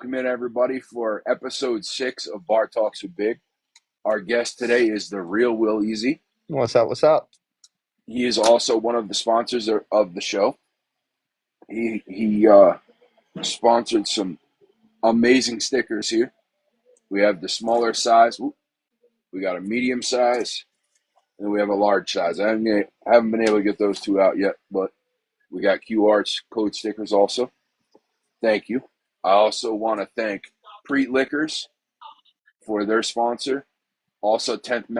welcome in everybody for episode 6 of Bar Talks with Big. Our guest today is the real Will Easy. What's up? What's up? He is also one of the sponsors of the show. He sponsored some amazing stickers here. We have the smaller size. We got a medium size, and we have a large size. I haven't been able to get those two out yet, but we got QR code stickers also. Thank you. I also want to thank Preet Liquors for their sponsor. Also, 10th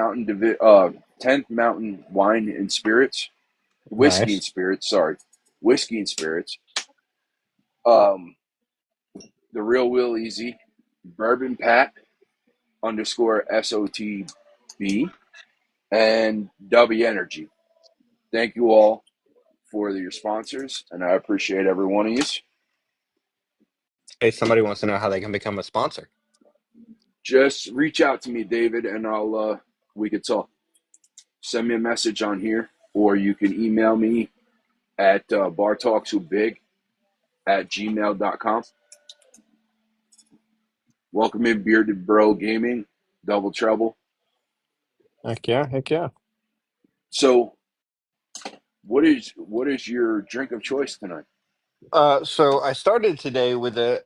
Mountain Wine and Spirits, Whiskey and Nice. Spirits. Sorry, Whiskey and Spirits. Um, the Real Will Easy, Bourbon Pat underscore SOTB, and W Energy. Thank you all for your sponsors, and I appreciate every one of you. Hey, somebody wants to know how they can become a sponsor. Just reach out to me, David, and we could talk. Send me a message on here, or you can email me at bartalkswithbig@gmail.com. Welcome in Bearded Bro Gaming, Double Trouble. Heck yeah, heck yeah. So, what is your drink of choice tonight? So I started today with a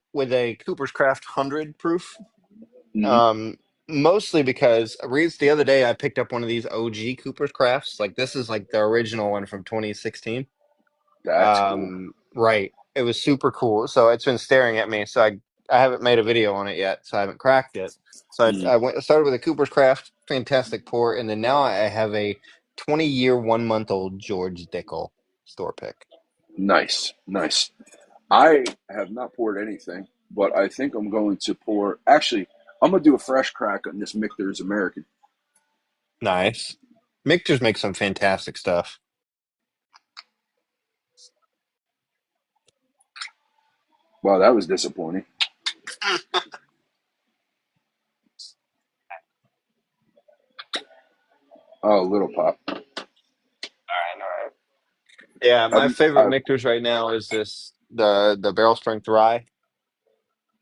Cooper's Craft 100 proof. Mm-hmm. Um, Mostly because the other day I picked up one of these OG Cooper's Crafts. Like this is like the original one from 2016. That's cool. Right. It was super cool. So it's been staring at me. So I haven't made a video on it yet. So I haven't cracked it. So Mm, I started with a Cooper's Craft, fantastic pour, and then now I have a 20-year, 1 month old George Dickel store pick. nice, nice. I have not poured anything, but I think I'm going to pour. Actually, I'm gonna do a fresh crack on this Michter's American. Nice. Michter's makes some fantastic stuff. Wow, that was disappointing. Oh, little pop. Yeah, my I'm, favorite I Michter's right now is the barrel strength rye.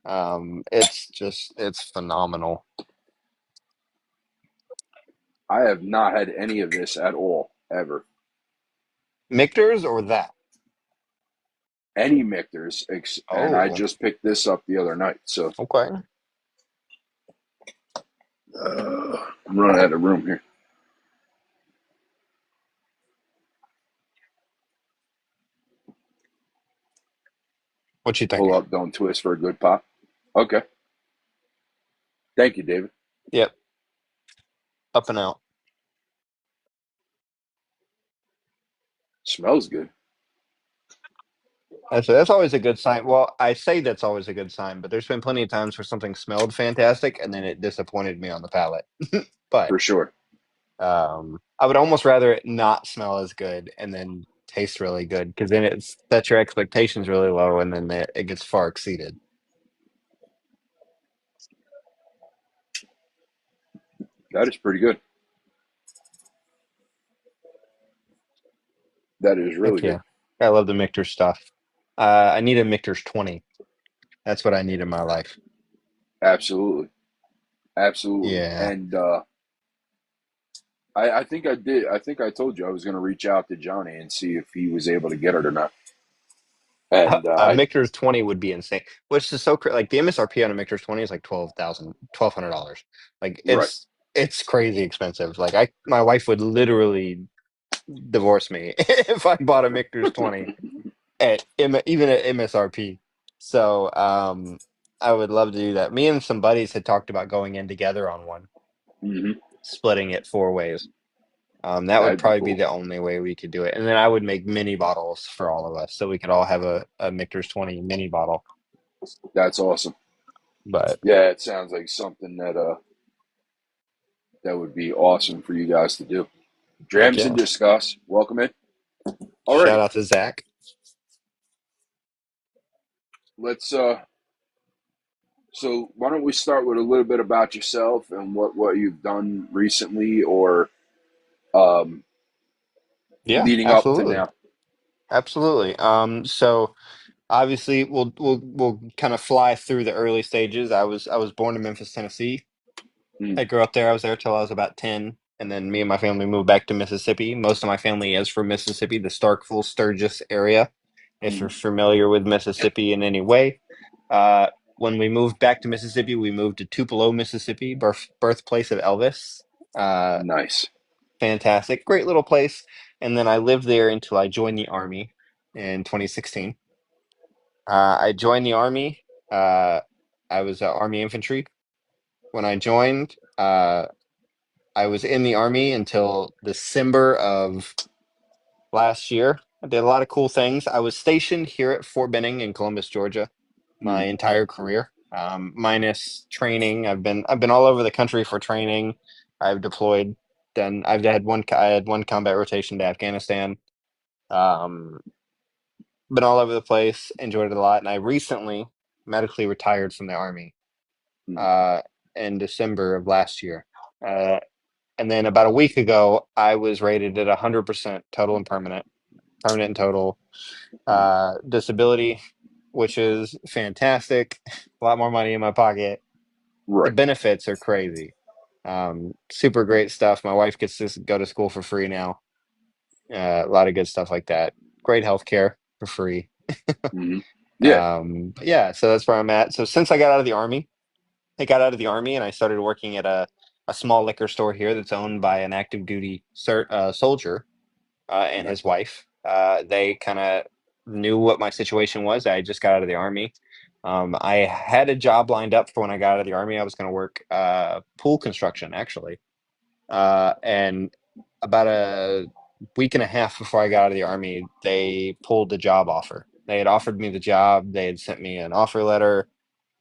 It's phenomenal. I have not had any of this at all ever. Michter's or that? Any Michter's, and I Oh, just picked this up the other night. So okay. I'm running out of room here. What you Pull thinking? up, don't twist for a good pop. Okay. Thank you, David. Yep, up and out. Smells good. That's always a good sign. Well, I say that's always a good sign, but there's been plenty of times where something smelled fantastic and then it disappointed me on the palate. But For sure. I would almost rather it not smell as good and then taste really good because then it sets your expectations really low and then it gets far exceeded. That is pretty good. That is really Heck good. yeah. I love the Michter stuff. I need a Michter's 20. That's what I need in my life. Absolutely. Absolutely. Yeah. And I think I did. I think I told you I was going to reach out to Johnny and see if he was able to get it or not. And A Michter's 20 would be insane, which is so like the MSRP on a Michter's 20 is like $1,200. Like right. it's crazy expensive. Like my wife would literally divorce me if I bought a Michter's 20 even at MSRP. So I would love to do that. Me and some buddies had talked about going in together on one, Hmm. splitting it 4 ways. That would That'd be probably be cool. the only way we could do it. And then I would make mini bottles for all of us, so we could all have a Michter's 20 mini bottle. That's awesome. But Yeah, it sounds like something that would be awesome for you guys to do. heck Drams and yeah. discuss. Welcome in. Shout Alrighty. out to Zach. Let's so why don't we start with a little bit about yourself and what you've done recently or Yeah, leading up to absolutely. now. Absolutely. So Obviously, we'll kind of fly through the early stages. I was born in Memphis, Tennessee. Mm, I grew up there. I was there till I was about 10, and then me and my family moved back to Mississippi. Most of my family is from Mississippi, the Starkville, Sturgis area. If you're mm, familiar with Mississippi in any way, uh, when we moved back to Mississippi, we moved to Tupelo, Mississippi, birthplace of Elvis. Uh, nice. Fantastic, great little place. And then I lived there until I joined the Army in 2016. I joined the Army. I was Army infantry when I joined. I was in the Army until December of last year. I did a lot of cool things. I was stationed here at Fort Benning in Columbus, Georgia, my Mm, entire career, minus training. I've been all over the country for training. I've deployed. Then I had one combat rotation to Afghanistan. Um, been all over the place. Enjoyed it a lot, and I recently medically retired from the Army mm, uh, in December of last year. Uh, and then about a week ago, I was rated at 100% total and permanent, permanent and total mm. disability, which is fantastic. A lot more money in my pocket. The Right. benefits are crazy. Super great stuff. My wife gets to go to school for free now. A lot of good stuff like that. Great health care for free. Hmm. Yeah. But yeah, so that's where I'm at. So since I got out of the Army, I got out of the Army and I started working at a small liquor store here that's owned by an active duty soldier and his Nice. wife. They kind of knew what my situation was. I just got out of the Army. I had a job lined up for when I got out of the Army. I was going to work pool construction, actually. And about a week and a half before I got out of the Army, they pulled the job offer. They had offered me the job. They had sent me an offer letter.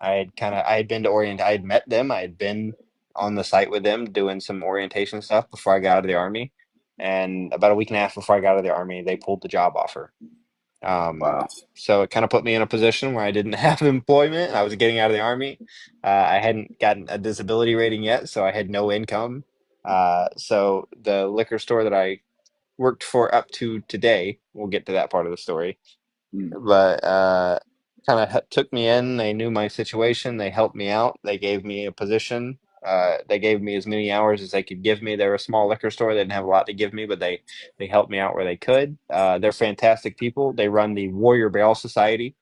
I had been to orient. I had met them. I had been on the site with them doing some orientation stuff before I got out of the Army. And about a week and a half before I got out of the Army, they pulled the job offer. Um, Wow. so it kind of put me in a position where I didn't have employment. I was getting out of the Army. I hadn't gotten a disability rating yet, so I had no income. So the liquor store that I worked for up to today, we'll get to that part of the story, Mm, but kind of took me in. They knew my situation. They helped me out. They gave me a position. They gave me as many hours as they could give me. They're a small liquor store. They didn't have a lot to give me, but they helped me out where they could. They're fantastic people. They run the Warrior Barrel Society,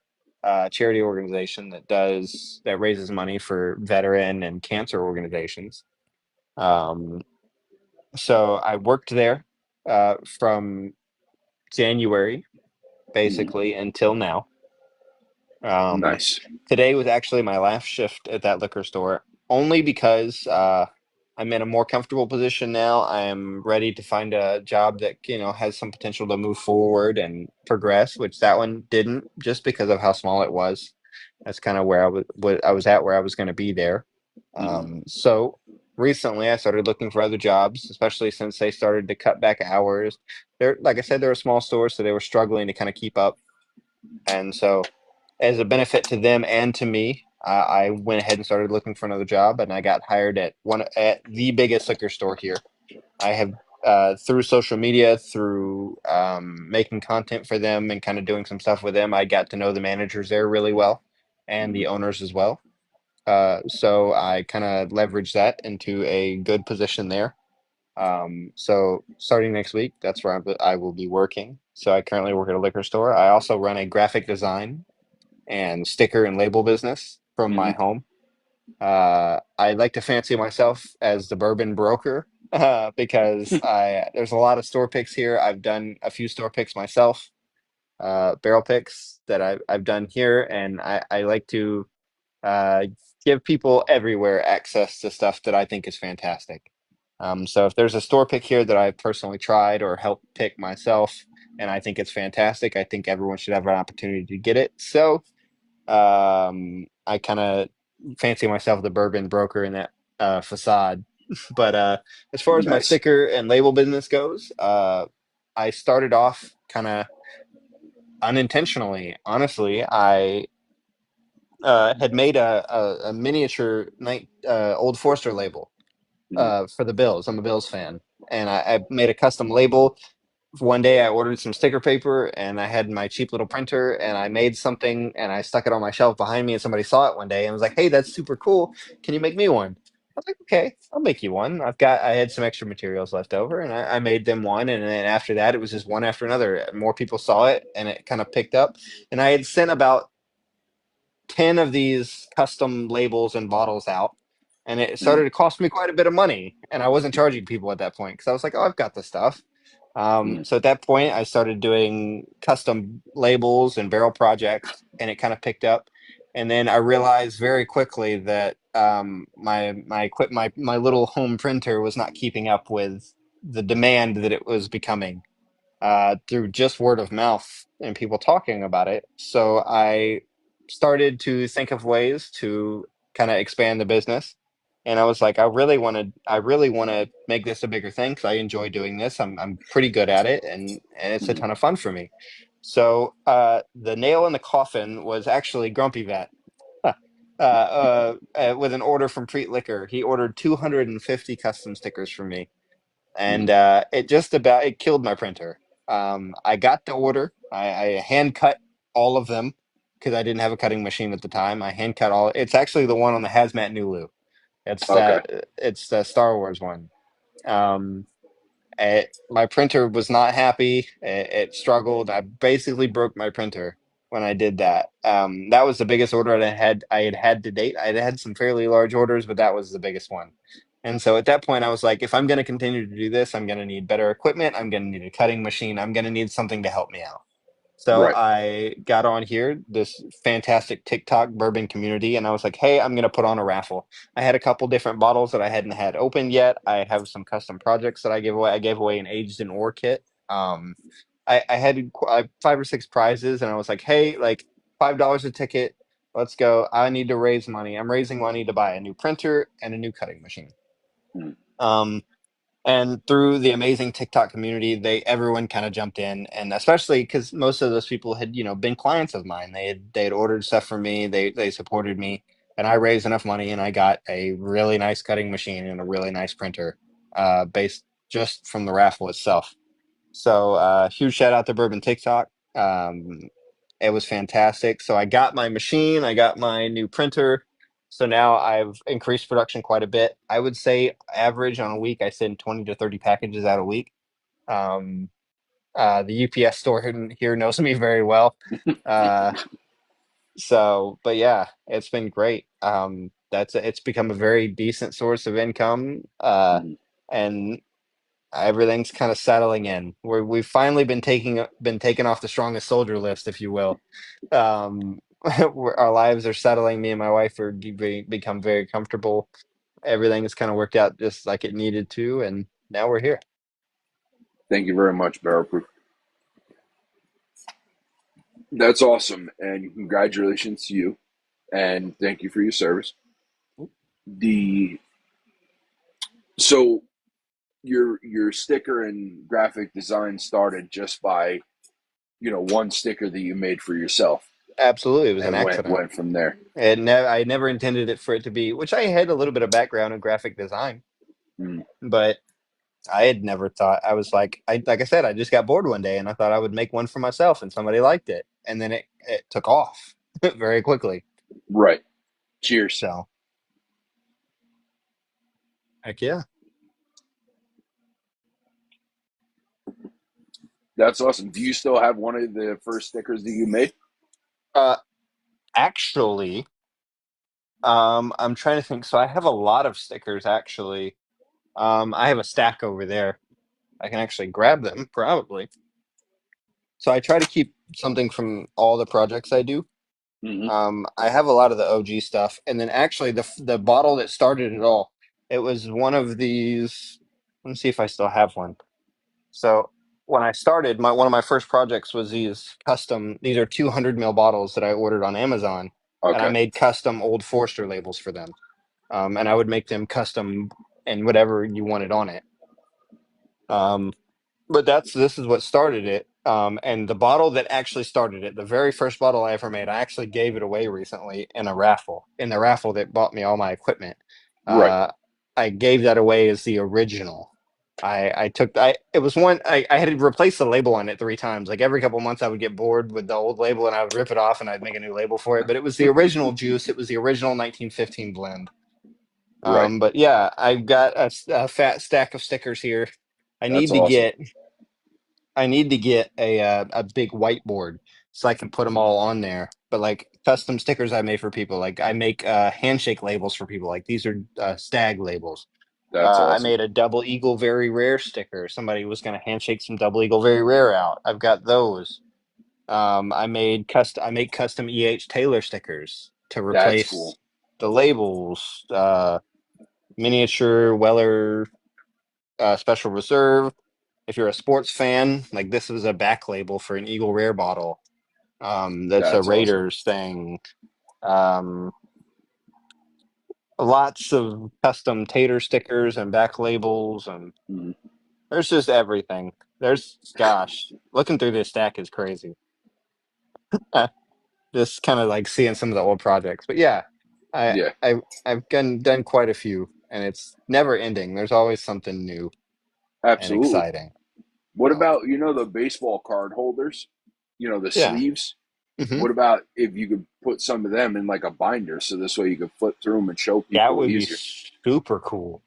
charity organization that raises money for veteran and cancer organizations. Um, so I worked there from January mm. basically until now. Um, Nice. Today was actually my last shift at that liquor store, only because I'm in a more comfortable position now. I am ready to find a job that, has some potential to move forward and progress, which that one didn't, just because of how small it was. That's kind of where I was at, where I was going to be there. Mm, So recently I started looking for other jobs, especially since they started to cut back hours. They're, like I said, they're a small store, so they were struggling to kind of keep up. And so, as a benefit to them and to me, I went ahead and started looking for another job, and I got hired at the biggest liquor store here. I have through social media, through making content for them, and kind of doing some stuff with them. I got to know the managers there really well, and the mm. owners as well. So I kind of leveraged that into a good position there. So starting next week, that's where I will be working. So I currently work at a liquor store. I also run a graphic design and sticker and label business from my Mhm. home. I like to fancy myself as the bourbon broker because I there's a lot of store picks here. I've done a few store picks myself, barrel picks that I've done here, and I like to uh, give people everywhere access to stuff that I think is fantastic. So if there's a store pick here that I've personally tried or helped pick myself, and I think it's fantastic, I think everyone should have an opportunity to get it. So I kind of fancy myself the bourbon broker in that facade. But as far as my Nice. sticker and label business goes, I started off kind of unintentionally. Honestly, I had made a miniature Old Forester label Mm, for the Bills. I'm a Bills fan, and I made a custom label. one day I ordered some sticker paper and I had my cheap little printer and I made something and I stuck it on my shelf behind me and somebody saw it one day and was like, "Hey, that's super cool. Can you make me one?" I was like, "Okay, I'll make you one." I had some extra materials left over and I made them one. And then after that, it was just one after another. More people saw it and it kind of picked up. And I had sent about 10 of these custom labels and bottles out. And it started Mm, to cost me quite a bit of money. And I wasn't charging people at that point because I was like, "Oh, I've got the stuff." mm, So at that point, I started doing custom labels and barrel projects, and it kind of picked up. And then I realized very quickly that my little home printer was not keeping up with the demand that it was becoming through just word of mouth and people talking about it. So I started to think of ways to kind of expand the business. And I was like, I really want to make this a bigger thing because I enjoy doing this. I'm pretty good at it, and it's a mm. ton of fun for me. So the nail in the coffin was actually Grumpy Vat. With an order from Preet Liquor, he ordered 250 custom stickers from me and Mm. it just about it killed my printer. I got the order. I hand cut all of them because I didn't have a cutting machine at the time. I hand cut all. It's actually the one on the Hazmat Nulu. It's Okay. that. It's the Star Wars one. Um, my printer was not happy. It struggled. I basically broke my printer when I did that. That was the biggest order I had had to date. I had had some fairly large orders, but that was the biggest one. And so at that point, I was like, if I'm going to continue to do this, I'm going to need better equipment. I'm going to need a cutting machine. I'm going to need something to help me out. So Right. I got on here, this fantastic TikTok bourbon community, and I was like, hey, I'm going to put on a raffle. I had a couple different bottles that I hadn't had opened yet. I have some custom projects that I gave away. I gave away an aged in ore kit. I had 5 or 6 prizes, and I was like, hey, like $5 a ticket. Let's go. I need to raise money. I'm raising money to buy a new printer and a new cutting machine. Mm. Um, and through the amazing TikTok community, everyone kind of jumped in, and especially because most of those people had been clients of mine. They had ordered stuff from me. They supported me, and I raised enough money, and I got a really nice cutting machine and a really nice printer, based just from the raffle itself. So huge shout out to Bourbon TikTok. Um, it was fantastic. So I got my machine, I got my new printer. So now I've increased production quite a bit. I would say average on a week, I send 20 to 30 packages out a week. Um, the UPS store here knows me very well. Uh, but yeah, it's been great. It's become a very decent source of income. Mm. And everything's kind of settling in. We've finally been taken off the strongest soldier list, if you will. Our lives are settling. Me and my wife are become very comfortable. Everything has kind of worked out just like it needed to, and now we're here. Thank you very much, Barrel Proof. That's awesome, and congratulations to you, and thank you for your service. The so your sticker and graphic design started just by one sticker that you made for yourself, Absolutely, it was an and went accident. went from there. I never intended it for it to be, which I had a little bit of background in graphic design, Mm. but I had never thought. I was like I said, I just got bored one day and I thought I would make one for myself and somebody liked it. And then it took off very quickly. Right. Cheers. So heck yeah. That's awesome. Do you still have one of the first stickers that you made? Uh actually, I'm trying to think. So I have a lot of stickers actually. I have a stack over there. I can actually grab them probably. So I try to keep something from all the projects I do. Hmm. I have a lot of the OG stuff, and then actually the bottle that started it all, it was one of these. Let me see if I still have one. So when I started, my one of my first projects was these custom. These are 200 ml bottles that I ordered on Amazon, and I Okay. made custom Old Forester labels for them. And I would make them custom and whatever you wanted on it. Um, but this is what started it. And the bottle that actually started it, the very first bottle I ever made, I actually gave it away recently in a raffle. In the raffle that bought me all my equipment, Right. uh, I gave that away as the original. I took I it was one I had to replace the label on it 3 times. Like every couple months I would get bored with the old label and I would rip it off and I'd make a new label for it. But it was the original juice. It was the original 1915 blend. Right. But yeah, I've got a fat stack of stickers here. I That's need to awesome. get I need to get a big whiteboard so I can put them all on there. But like custom stickers I made for people. Like I make handshake labels for people. Like these are stag labels. That's I awesome. made a double eagle very rare sticker. Somebody was going to handshake some double eagle very rare out. I've got those. I make custom Taylor stickers to That's cool. replace the labels. Miniature Weller Special Reserve. If you're a sports fan, like this is a back label for an Eagle Rare bottle. That's a That's awesome. Raiders thing. Um, Lots of custom tater stickers and back labels, and Mhm. there's just everything. There's, gosh, looking through this stack is crazy. Just kind of like seeing some of the old projects, but yeah, I Yeah, I've done quite a few, and it's never ending. There's always something new and absolutely. exciting. What So about, the baseball card holders? The yeah. sleeves? Hmm. What about if you could put some of them in like a binder so this way you could flip through them and show That people would be easier? super cool.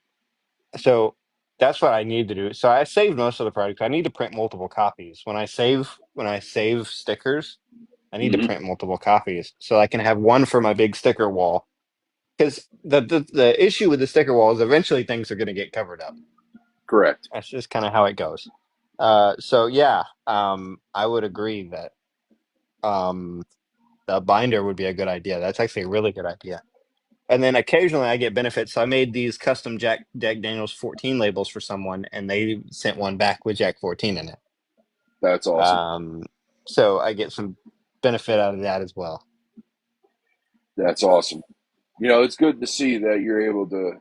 So that's what I need to do. So I saved most of the product. I need to print multiple copies. When I save stickers, I need to Hmm. print multiple copies so I can have one for my big sticker wall. Because the issue with the sticker wall is eventually things are going to get covered up. Correct. That's just kind of how it goes. So yeah, I would agree that um, the binder would be a good idea. That's actually a really good idea. And then occasionally I get benefits. So I made these custom Jack Daniels 14 labels for someone, and they sent one back with Jack 14 in it. That's awesome. Um, so I get some benefit out of that as well. That's awesome. It's good to see that you're able to,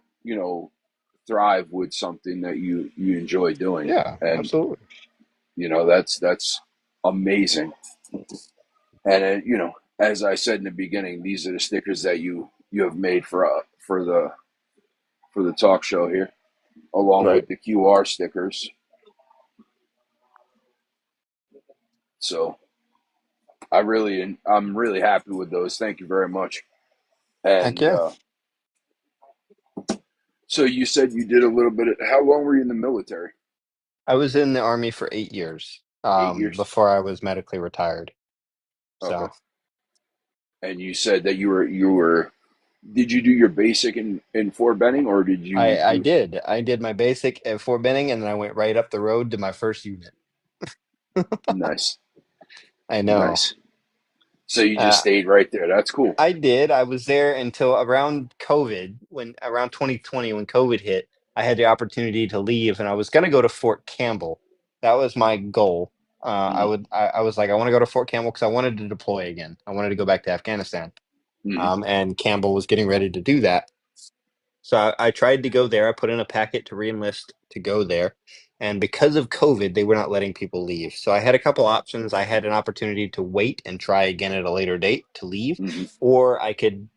thrive with something that you enjoy doing. Yeah, And, absolutely. that's amazing. And, as I said in the beginning, these are the stickers that you have made for the talk show here, along Right. with the QR stickers. So I'm really happy with those. Thank you very much. Heck And yeah. so you said you did a little bit of, how long were you in the military? I was in the Army for 8 years, 8 years. before I was medically retired. Okay. So And you said that you were did you do your basic in Fort Benning or did you I do did. I did my basic at Fort Benning, and then I went right up the road to my first unit. nice, I know. nice. So you just Uh, stayed right there. That's cool. I did. I was there until around COVID, when around 2020, when COVID hit, I had the opportunity to leave, and I was going to go to Fort Campbell. That was my goal. Mm-hmm. I was like, I want to go to Fort Campbell because I wanted to deploy again. I wanted to go back to Afghanistan. Mm-hmm. And Campbell was getting ready to do that. So I tried to go there. I put in a packet to reenlist to go there. And because of COVID, they were not letting people leave. So I had a couple options. I had an opportunity to wait and try again at a later date to leave, Mm-hmm. or I could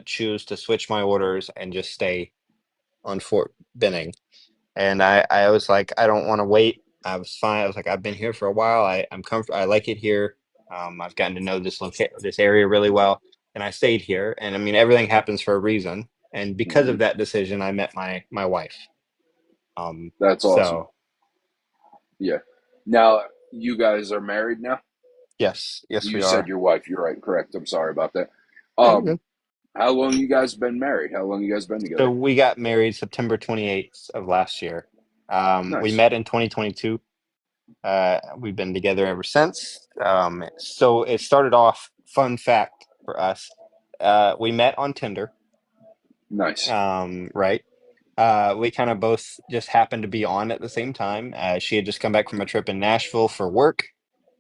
choose to switch my orders and just stay on Fort Benning. And I was like, I don't want to wait. I was fine. I was like, I've been here for a while. I'm comfortable. I like it here. I've gotten to know this area really well, and I stayed here. And I mean, everything happens for a reason. And because Mm-hmm. of that decision, I met my wife. That's awesome. So Yeah. Now you guys are married now. yes, You we said are. your wife. You're right. Correct. I'm sorry about that. Yeah, you're Um, good. how long you guys been married? How long you guys been So together? we got married September 28th of last year. We Nice. met in 2022. We've been together ever since. So it started off, fun fact for us. We met on Tinder, Nice. right? We kind of both just happened to be on at the same time. She had just come back from a trip in Nashville for work,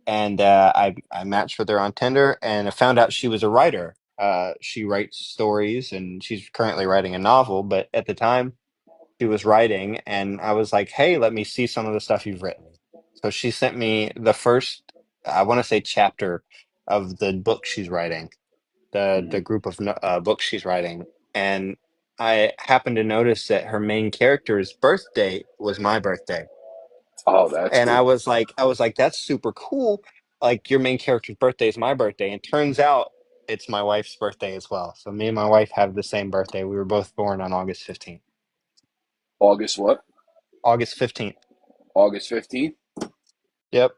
and I matched with her on Tinder, and I found out she was a writer. She writes stories, and she's currently writing a novel. But at the time, she was writing, and I was like, "Hey, let me see some of the stuff you've written." So she sent me the first, I want to say, chapter of the book she's writing, the Mm-hmm. group of books she's writing, and I happened to notice that her main character's birthday was my birthday. Oh, that's And cool. I was like, that's super cool. Like your main character's birthday is my birthday. And turns out it's my wife's birthday as well. So me and my wife have the same birthday. We were both born on August 15th. August what? August 15th. August 15th? Yep.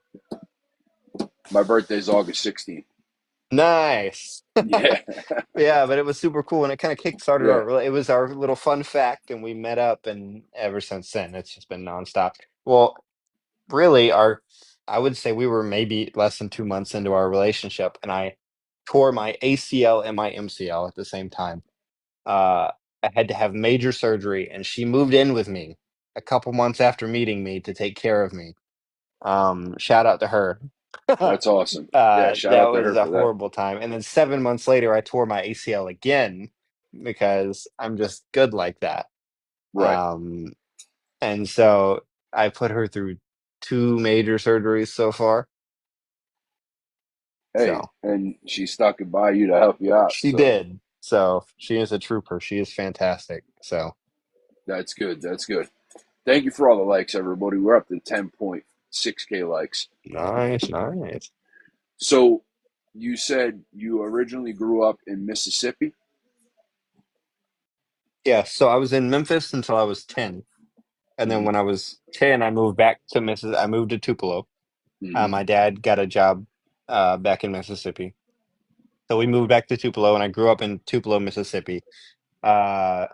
My birthday's August 16th. Nice. Yeah. Yeah, but it was super cool and it kind of kick-started Yeah. it was our little fun fact and we met up and ever since then it's just been nonstop. Well, really I would say we were maybe less than 2 months into our relationship and I tore my ACL and my MCL at the same time. Uh, I had to have major surgery and she moved in with me a couple months after meeting me to take care of me. Shout out to her. That's awesome. Yeah, shout That out to was her a for that. horrible time. And then 7 months later, I tore my ACL again because I'm just good like that. Right. Um, and so I put her through two major surgeries so far. Hey, So and she stuck it by you to help you out. she So did. So she is a trooper. She is fantastic. So that's good. That's good. Thank you for all the likes, everybody. We're up to 10.6K likes. nice, nice. So you said you originally grew up in Mississippi? Yeah. So I was in Memphis until I was 10. And then Hmm. when I was 10, I moved back to I moved to Tupelo. Hmm. My dad got a job back in Mississippi. So we moved back to Tupelo, and I grew up in Tupelo, Mississippi. Uh,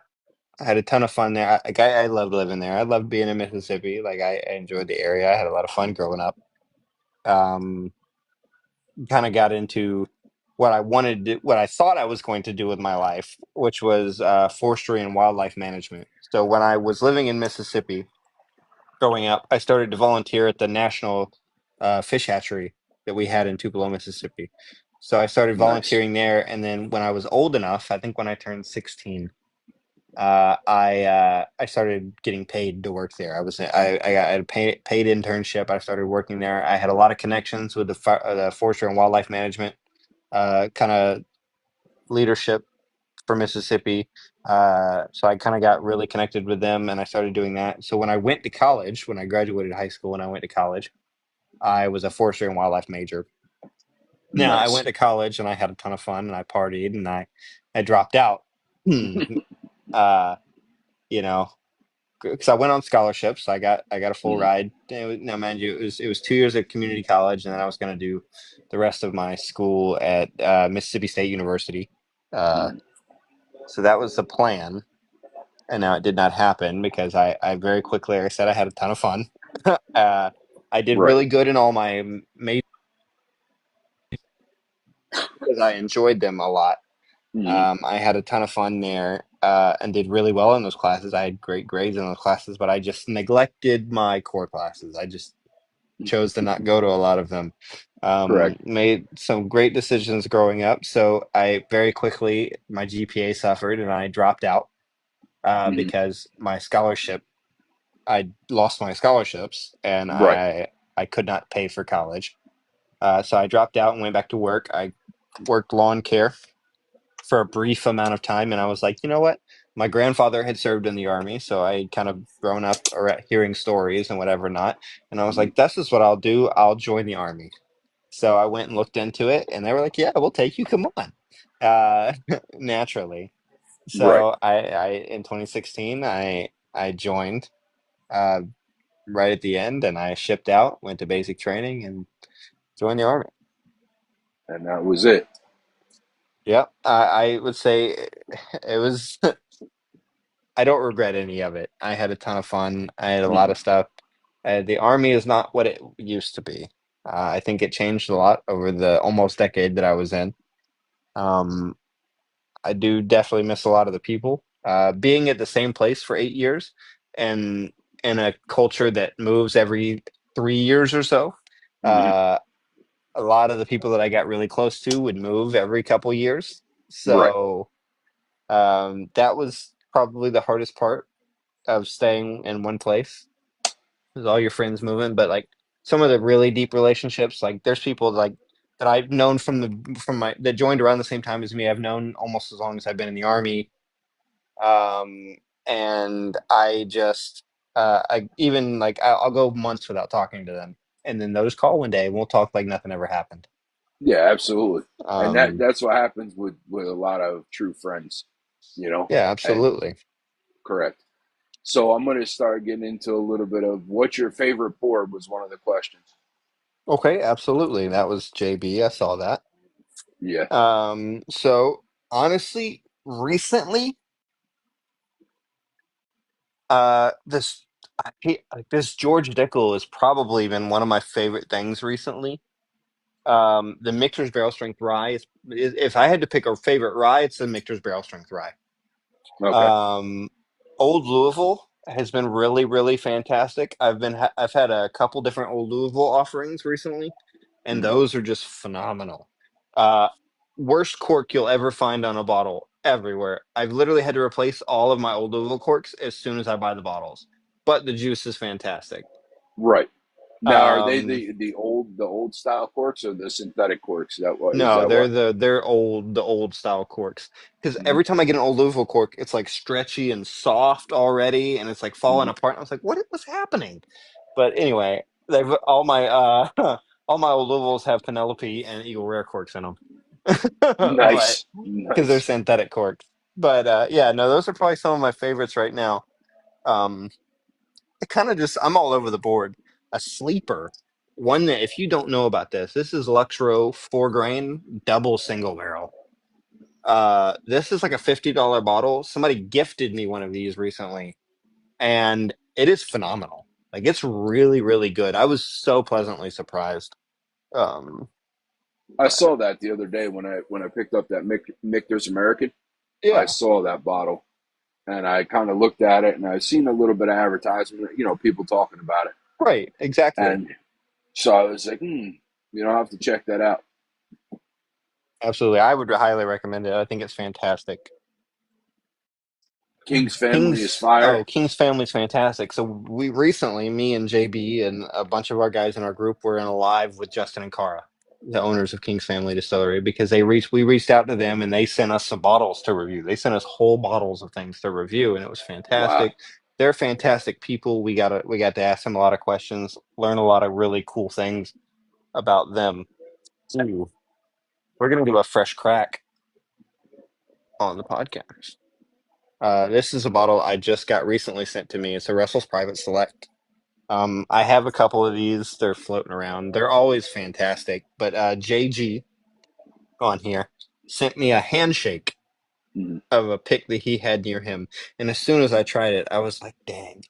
I had a ton of fun there. I loved living there. I loved being in Mississippi. Like I enjoyed the area. I had a lot of fun growing up. Um, Kind of got into what I thought I was going to do with my life, which was forestry and wildlife management. So when I was living in Mississippi, growing up, I started to volunteer at the national fish hatchery that we had in Tupelo, Mississippi. So I started Nice. volunteering there, and then when I was old enough, I think when I turned 16, I started getting paid to work there. I got a paid internship. I started working there. I had a lot of connections with the forestry and wildlife management kind of leadership for Mississippi. So I kind of got really connected with them and I started doing that. So when I went to college, when I graduated high school and I went to college, I was a forestry and wildlife major. Now I went Nice. to college and I had a ton of fun and I partied and I dropped out. uh, you know, because I went on scholarships. I got a full Hmm. ride. Now, mind you, it was 2 years at community college, and then I was going to do the rest of my school at Mississippi State University. Uh, Hmm. so that was the plan. And now it did not happen because I very quickly, like I said, I had a ton of fun. uh, I did Right. really good in all my majors because I enjoyed them a lot. Hmm. I had a ton of fun there and did really well in those classes. I had great grades in those classes, but I just neglected my core classes. I just chose to not go to a lot of them. Correct. Made some great decisions growing up, so I very quickly my GPA suffered and I dropped out Hmm. because my scholarship I lost my scholarships and Right. I could not pay for college. So I dropped out and went back to work. I worked lawn care for a brief amount of time, and I was like, you know what? My grandfather had served in the army, so I had kind of grown up hearing stories and whatever not. And I was Hmm. like, this is what I'll do. I'll join the army. So I went and looked into it, and they were like, yeah, we'll take you. Come on. Naturally. Right. So I in 2016, I joined. Uh, right at the end, and I shipped out, went to basic training, and joined the army. And that was it. Yep, I would say it was. I don't regret any of it. I had a ton of fun. I had a lot Hmm. of stuff. The army is not what it used to be. I think it changed a lot over the almost decade that I was in. Um, I do definitely miss a lot of the people. Being at the same place for 8 years and in a culture that moves every 3 years or so. Hmm. Uh, a lot of the people that I got really close to would move every couple years. Right. So that was probably the hardest part of staying in one place. Is all your friends moving, but like some of the really deep relationships, like there's people like that I've known from my that joined around the same time as me. I've known almost as long as I've been in the army. Um, and I just, I even like, I'll go months without talking to them. And then they'll just call one day and we'll talk like nothing ever happened. Yeah, absolutely. And Um, that's what happens with a lot of true friends, you know. yeah, And absolutely. correct. So I'm going to start getting into a little bit of what's your favorite board was one of the questions. Okay, absolutely. That was JB. I saw that. Yeah. So honestly, recently, this like this George Dickel has probably been one of my favorite things recently. The Michter's Barrel Strength Rye if I had to pick a favorite rye, it's the Michter's Barrel Strength Rye. Okay. Um, Old Louisville has been really, really fantastic. I've had a couple different Old Louisville offerings recently, and Mm. those are just phenomenal. Uh, Worst cork you'll ever find on a bottle everywhere. I've literally had to replace all of my Old Louisville corks as soon as I buy the bottles, but the juice is fantastic. Right. Now, are they Um, the old style corks or the synthetic corks? That what is No, that what? they're the old style corks. Because Mm-hmm. every time I get an old Louisville cork, it's like stretchy and soft already, and it's like falling Mm-hmm. apart. And I was like, what's happening? But anyway, they've all my all my old Louisvilles have Penelope and Eagle Rare corks in them, but Nice, because they're nice. synthetic corks. But yeah, no, those are probably some of my favorites right now. Um, I kind of just I'm all over the board. A sleeper, one that if you don't know about this is Luxro 4 grain double single barrel. This is like a $50 bottle. Somebody gifted me one of these recently, and it is phenomenal. Like it's really, really good. I was so pleasantly surprised. Um, I saw that the other day when I picked up that Michter's American. I yeah, saw that bottle and I kind of looked at it and I seen a little bit of advertisement, people talking about it, right, exactly, and so I was like, I'll have to check that out. absolutely. I would highly recommend it. I think it's fantastic. King's Family is King's fire. King's Family's fantastic. So we recently, me and JB and a bunch of our guys in our group were in a live with Justin and Cara, the owners of King's Family Distillery, because we reached out to them and they sent us some bottles to review. They sent us whole bottles of things to review, and it was Wow. fantastic. They're fantastic people. We got to ask them a lot of questions, learn a lot of really cool things about them. Ooh, we're gonna do a fresh crack on the podcast. This is a bottle I just got recently sent to me. It's a Russell's Private Select. I have a couple of these. They're floating around. They're always fantastic. But JG on here sent me a handshake Mhm. of a pick that he had near him. And as soon as I tried it, I was like, dang.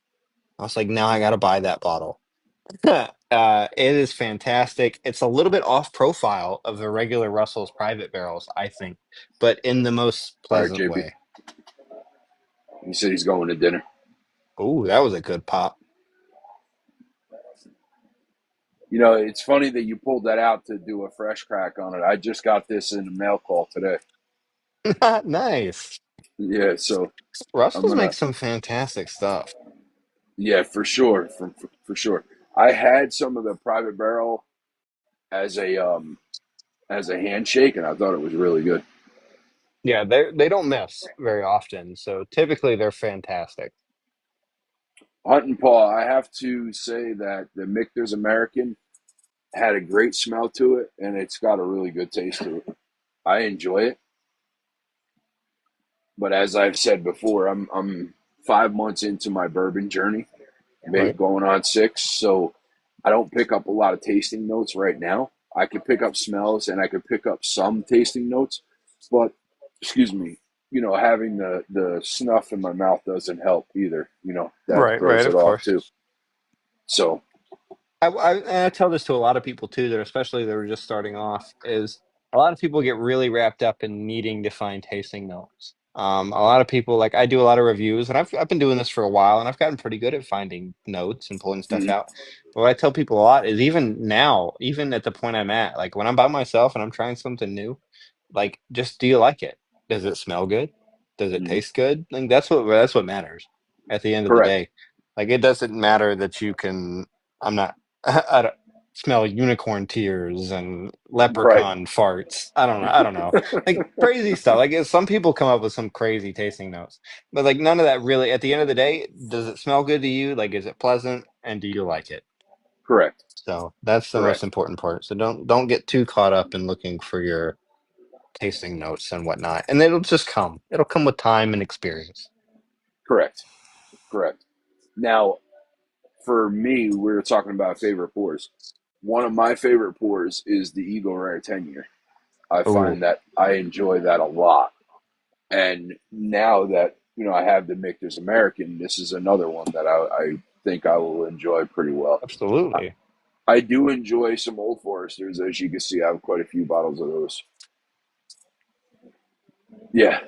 I was like, now I got to buy that bottle. It is fantastic. It's a little bit off profile of the regular Russell's private barrels, I think, but in the most All right, pleasant JB. way. He said he's going to dinner. Oh, that was a good pop. It's funny that you pulled that out to do a fresh crack on it. I just got this in the mail call today. Nice. Yeah, so I'm Russell's gonna, makes some fantastic stuff. yeah, for sure, for sure. I had some of the private barrel as a handshake, and I thought it was really good. Yeah, they don't miss very often, so typically they're fantastic. Hunt and Paw, I have to say that the Michter's American had a great smell to it, and it's got a really good taste to it. I enjoy it, but as I've said before, I'm 5 months into my bourbon journey, maybe Right. going on six, so I don't pick up a lot of tasting notes right now. I could pick up smells and I could pick up some tasting notes, but excuse me, having the snuff in my mouth doesn't help either. That Right, throws right, it of off course. too. So, And I tell this to a lot of people too, that especially that are just starting off, is a lot of people get really wrapped up in needing to find tasting notes. A lot of people like I do a lot of reviews, and I've been doing this for a while, and I've gotten pretty good at finding notes and pulling stuff mhm, out. But what I tell people a lot is even now, even at the point I'm at, like when I'm by myself and I'm trying something new, like just do you like it? Does it smell good? Does it mhm. taste good? Like that's what matters at the end of the Correct. day. Like it doesn't matter that you can. I'm not. I don't. smell unicorn tears and Right. leprechaun farts. I don't know. I don't know. Like crazy stuff. Like some people come up with some crazy tasting notes, but like none of that really. At the end of the day, does it smell good to you? Like, is it pleasant, and do you like it? Correct. So that's the most Correct. important part. So don't get too caught up in looking for your tasting notes and whatnot, and it'll just come. It'll come with time and experience. Correct. Correct. Now, for me, we were talking about favorite pours. One of my favorite pours is the Eagle Rare 10 year. I Oh, find that I enjoy that a lot. And now that, I have the Michter's American, this is another one that I think I will enjoy pretty well. I, absolutely. I do enjoy some Old Foresters. As you can see, I have quite a few bottles of those. Yeah,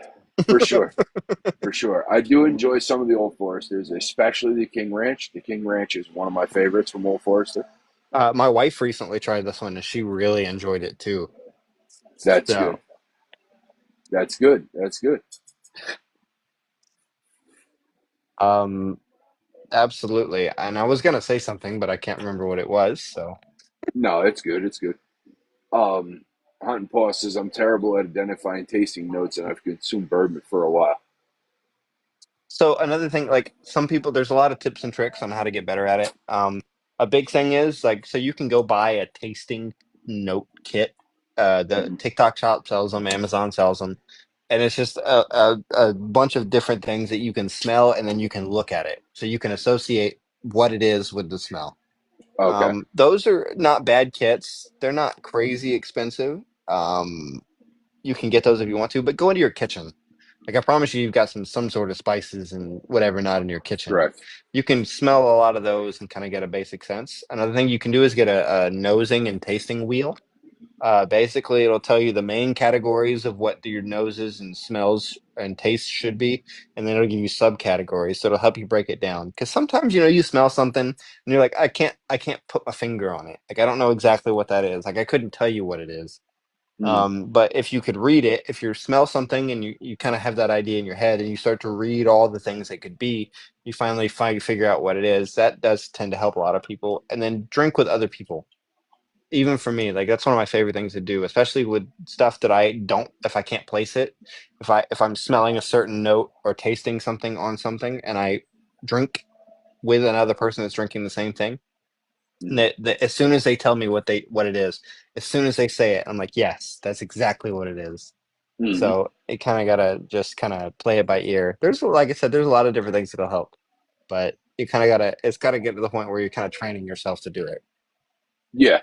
for sure. For sure. I do enjoy some of the Old Foresters, especially the King Ranch. The King Ranch is one of my favorites from Old Forester. My wife recently tried this one, and she really enjoyed it too. That's good. So, That's good. That's good. um, absolutely. And I was gonna say something, but I can't remember what it was. So, No, it's good. It's good. Um, Hunt and Paw says I'm terrible at identifying tasting notes, and I've consumed bourbon for a while. another thing, like some people, there's a lot of tips and tricks on how to get better at it. A big thing is like, so you can go buy a tasting note kit. The Mhm. TikTok shop sells them, Amazon sells them, and it's just a bunch of different things that you can smell, and then you can look at it, so you can associate what it is with the smell. Okay. Those are not bad kits. They're not crazy expensive. You can get those if you want to, but go into your kitchen. Like I promise you, you've got some sort of spices and whatever not in your kitchen. Correct. You can smell a lot of those and kind of get a basic sense. Another thing you can do is get a nosing and tasting wheel. Basically, it'll tell you the main categories of what your noses and smells and tastes should be, and then it'll give you subcategories. So it'll help you break it down. Because sometimes, you smell something and you're like, I can't put my finger on it. Like I don't know exactly what that is. Like I couldn't tell you what it is. Mm. But if you could read it, if you smell something and you kind of have that idea in your head and you start to read all the things it could be, you finally figure out what it is. That does tend to help a lot of people. And then drink with other people, even for me, like that's one of my favorite things to do, especially with stuff that I don't, if I can't place it, if I'm smelling a certain note or tasting something on something and I drink with another person that's drinking the same thing, and Mm. that as soon as they tell me what it is, as soon as they say it, I'm like, yes, that's exactly what it is. Mm. So it kind of gotta just kind of play it by ear. There's, like I said, there's a lot of different things that'll help, but you kind of it's gotta get to the point where you're kind of training yourself to do it. Yeah.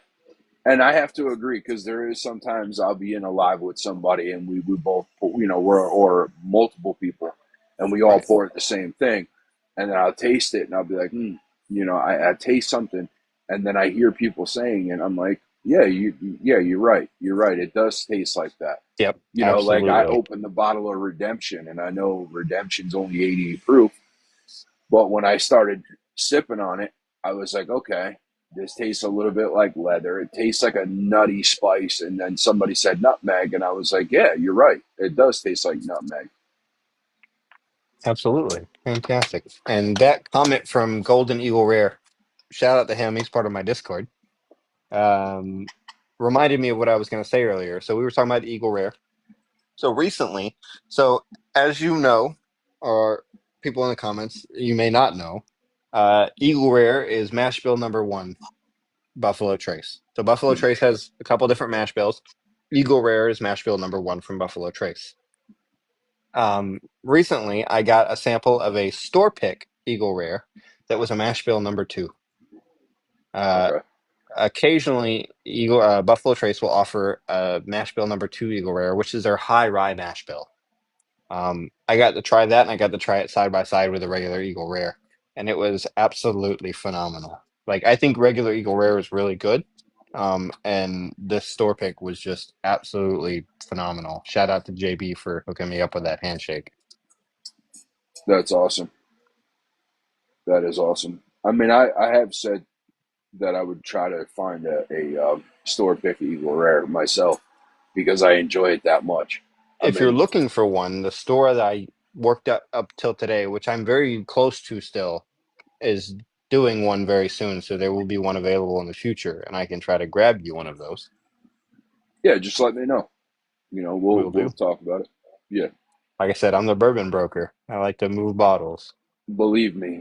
And I have to agree because there is sometimes I'll be in a live with somebody and we both, we're, or multiple people, and we all Right. pour the same thing. And then I'll taste it and I'll be like, I taste something. And then I hear people saying it. I'm like, yeah, you're right. You're right. It does taste like that. Yep. Like I Absolutely. opened the bottle of Redemption and I know Redemption's only 80 proof. But when I started sipping on it, I was like, okay, this tastes a little bit like leather. It tastes like a nutty spice. And then somebody said nutmeg, and I was like, yeah, you're right. It does taste like nutmeg. Absolutely. Fantastic. And that comment from Golden Eagle Rare, shout out to him. He's part of my Discord. Um, Reminded me of what I was going to say earlier. So we were talking about Eagle Rare. So recently, so as you know, or people in the comments, you may not know, Eagle Rare is mash bill number one, Buffalo Trace. So Buffalo Mm. Trace has a couple different mash bills. Eagle Rare is mash bill number one from Buffalo Trace. Recently, I got a sample of a store pick Eagle Rare that was a mash bill number two. Uh, Okay. Occasionally, Buffalo Trace will offer a mash bill number two Eagle Rare, which is their high rye mash bill. I got to try that, and I got to try it side by side with a regular Eagle Rare, and it was absolutely phenomenal. Like I think regular Eagle Rare was really good, and this store pick was just absolutely phenomenal. Shout out to JB for hooking me up with that handshake. That's awesome. That is awesome. I mean, I have said that I would try to find a store pick Eagle Rare myself because I enjoy it that much. I If you're mean, looking for one, the store that I worked up till today, which I'm very close to still, is doing one very soon, so there will be one available in the future, and I can try to grab you one of those. Yeah, just let me know. We'll Will we'll do. talk about it. Yeah, Like I said, I'm the bourbon broker. I like to move bottles.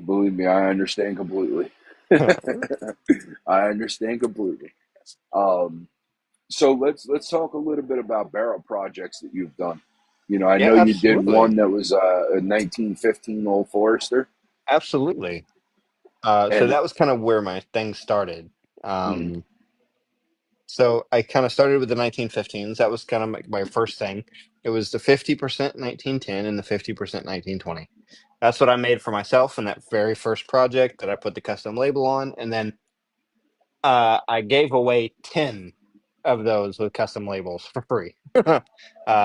believe me, I understand completely. I understand completely. Um, so let's talk a little bit about barrel projects that you've done. I Yeah, know you did absolutely. one that was a 1915 Old Forester, Absolutely. So and that was kind of where my thing started. mm, Um, so I kind of started with the 1915s. That was kind of my first thing. It was the 50% 1910 and the 50% 1920. That's what I made for myself in that very first project that I put the custom label on. And then I gave away 10 of those with custom labels for free.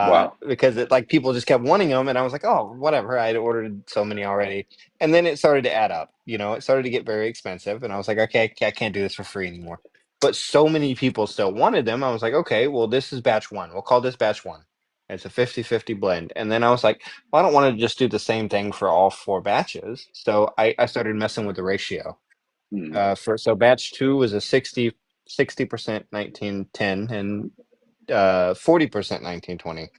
wow, Because like people just kept wanting them, and I was like, oh, whatever. I had ordered so many already, and then it started to add up. It started to get very expensive, and I was like, okay, I can't do this for free anymore. But so many people still wanted them. I was like, okay, well, this is batch one. We'll call this batch one. It's a 50-50 blend. And then I was like, well, I don't want to just do the same thing for all four batches. So I started messing with the ratio. mm, So batch two was a 60% 1910 and 40% 1920.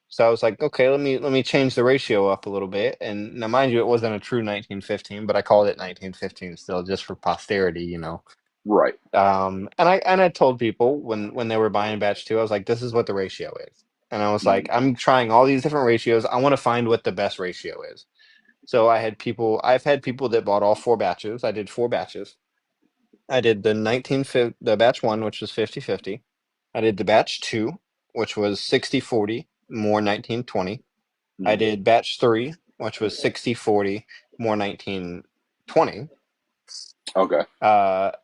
So I was like, okay, let me change the ratio up a little bit. And now, mind you, it wasn't a true 1915, but I called it 1915 still, just for posterity. right, And I told people when they were buying batch two, I was like, this is what the ratio is. And I was like, mm, I'm trying all these different ratios. I want to find what the best ratio is. So I've had people that bought all four batches. I did four batches. I did the batch one, which was 50-50. I did the batch two, which was 60-40, more 1920. I mm, did batch three, which was 60-40, more 1920. okay,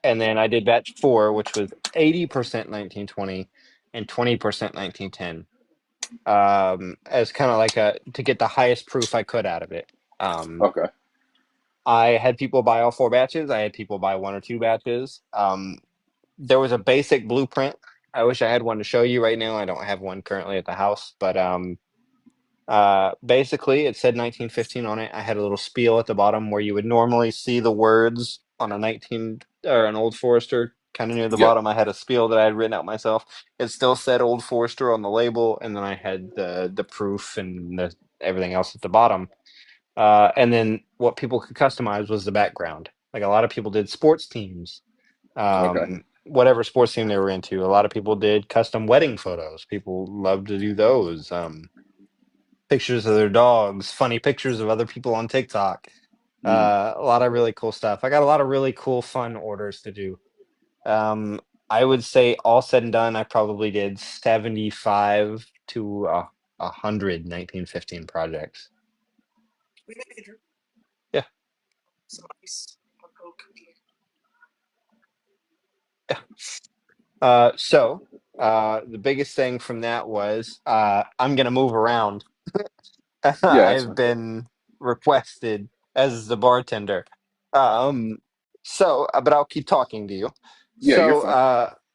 And then I did batch four, which was 80% 1920 and 20% 1910. As kind of like to get the highest proof I could out of it. Um, okay, I had people buy all four batches. I had people buy one or two batches. There was a basic blueprint. I wish I had one to show you right now. I don't have one currently at the house, but basically it said 1915 on it. I had a little spiel at the bottom where you would normally see the words on a 19 or an Old Forester. Kind of near the yep, bottom, I had a spiel that I had written out myself. It still said Old Forester on the label, and then I had the proof and everything else at the bottom. And then what people could customize was the background. Like a lot of people did sports teams, okay, whatever sports team they were into. A lot of people did custom wedding photos. People love to do those. Pictures of their dogs, funny pictures of other people on TikTok. mm, A lot of really cool stuff. I got a lot of really cool, fun orders to do. Um, I would say all said and done, I probably did 75 to 100 1915 projects. Yeah. Yeah. The biggest thing from that was I'm going to move around. yeah, that's I've fine. been requested as the bartender. Um, but I'll keep talking to you. Yeah, you're So, fine.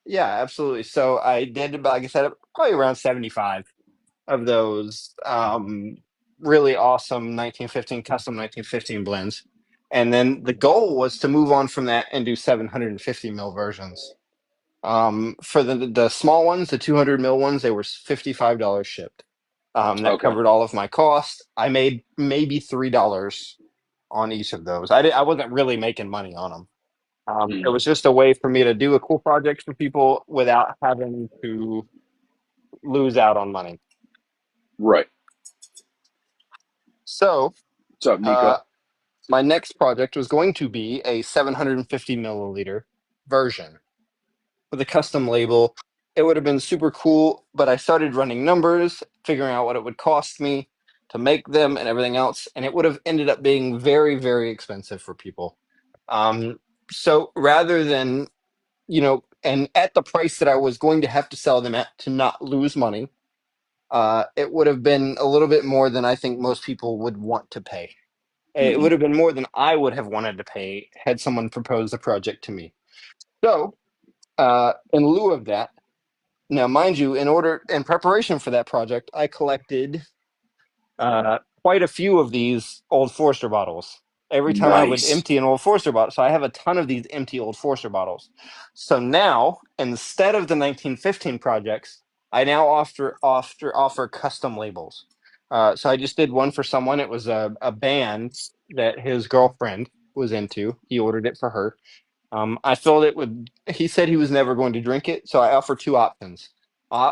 yeah, absolutely. So I did, like I said, probably around 75 of those really awesome 1915 custom 1915 blends. And then the goal was to move on from that and do 750 mil versions. For the small ones, the 200 mil ones, they were $55 shipped. That Okay, covered all of my cost. I made maybe $3 on each of those. I wasn't really making money on them. It mm, was just a way for me to do a cool project for people without having to lose out on money. right. So, What's up, uh, Nico? my next project was going to be a 750 milliliter version with a custom label. It would have been super cool, but I started running numbers, figuring out what it would cost me to make them and everything else, and it would have ended up being very, very expensive for people. Um, so rather than, and at the price that I was going to have to sell them at to not lose money, it would have been a little bit more than I think most people would want to pay. It Hmm. would have been more than I would have wanted to pay had someone proposed the project to me. So, in lieu of that, now, mind you, in preparation for that project, I collected quite a few of these Old Forester bottles. every time I would Nice. empty an Old Forester bottle. So I have a ton of these empty Old Forester bottles. So now, instead of the 1915 projects, I now offer custom labels. So I just did one for someone. It was a band that his girlfriend was into. He ordered it for her. I filled it with. He said he was never going to drink it, so I offer two options.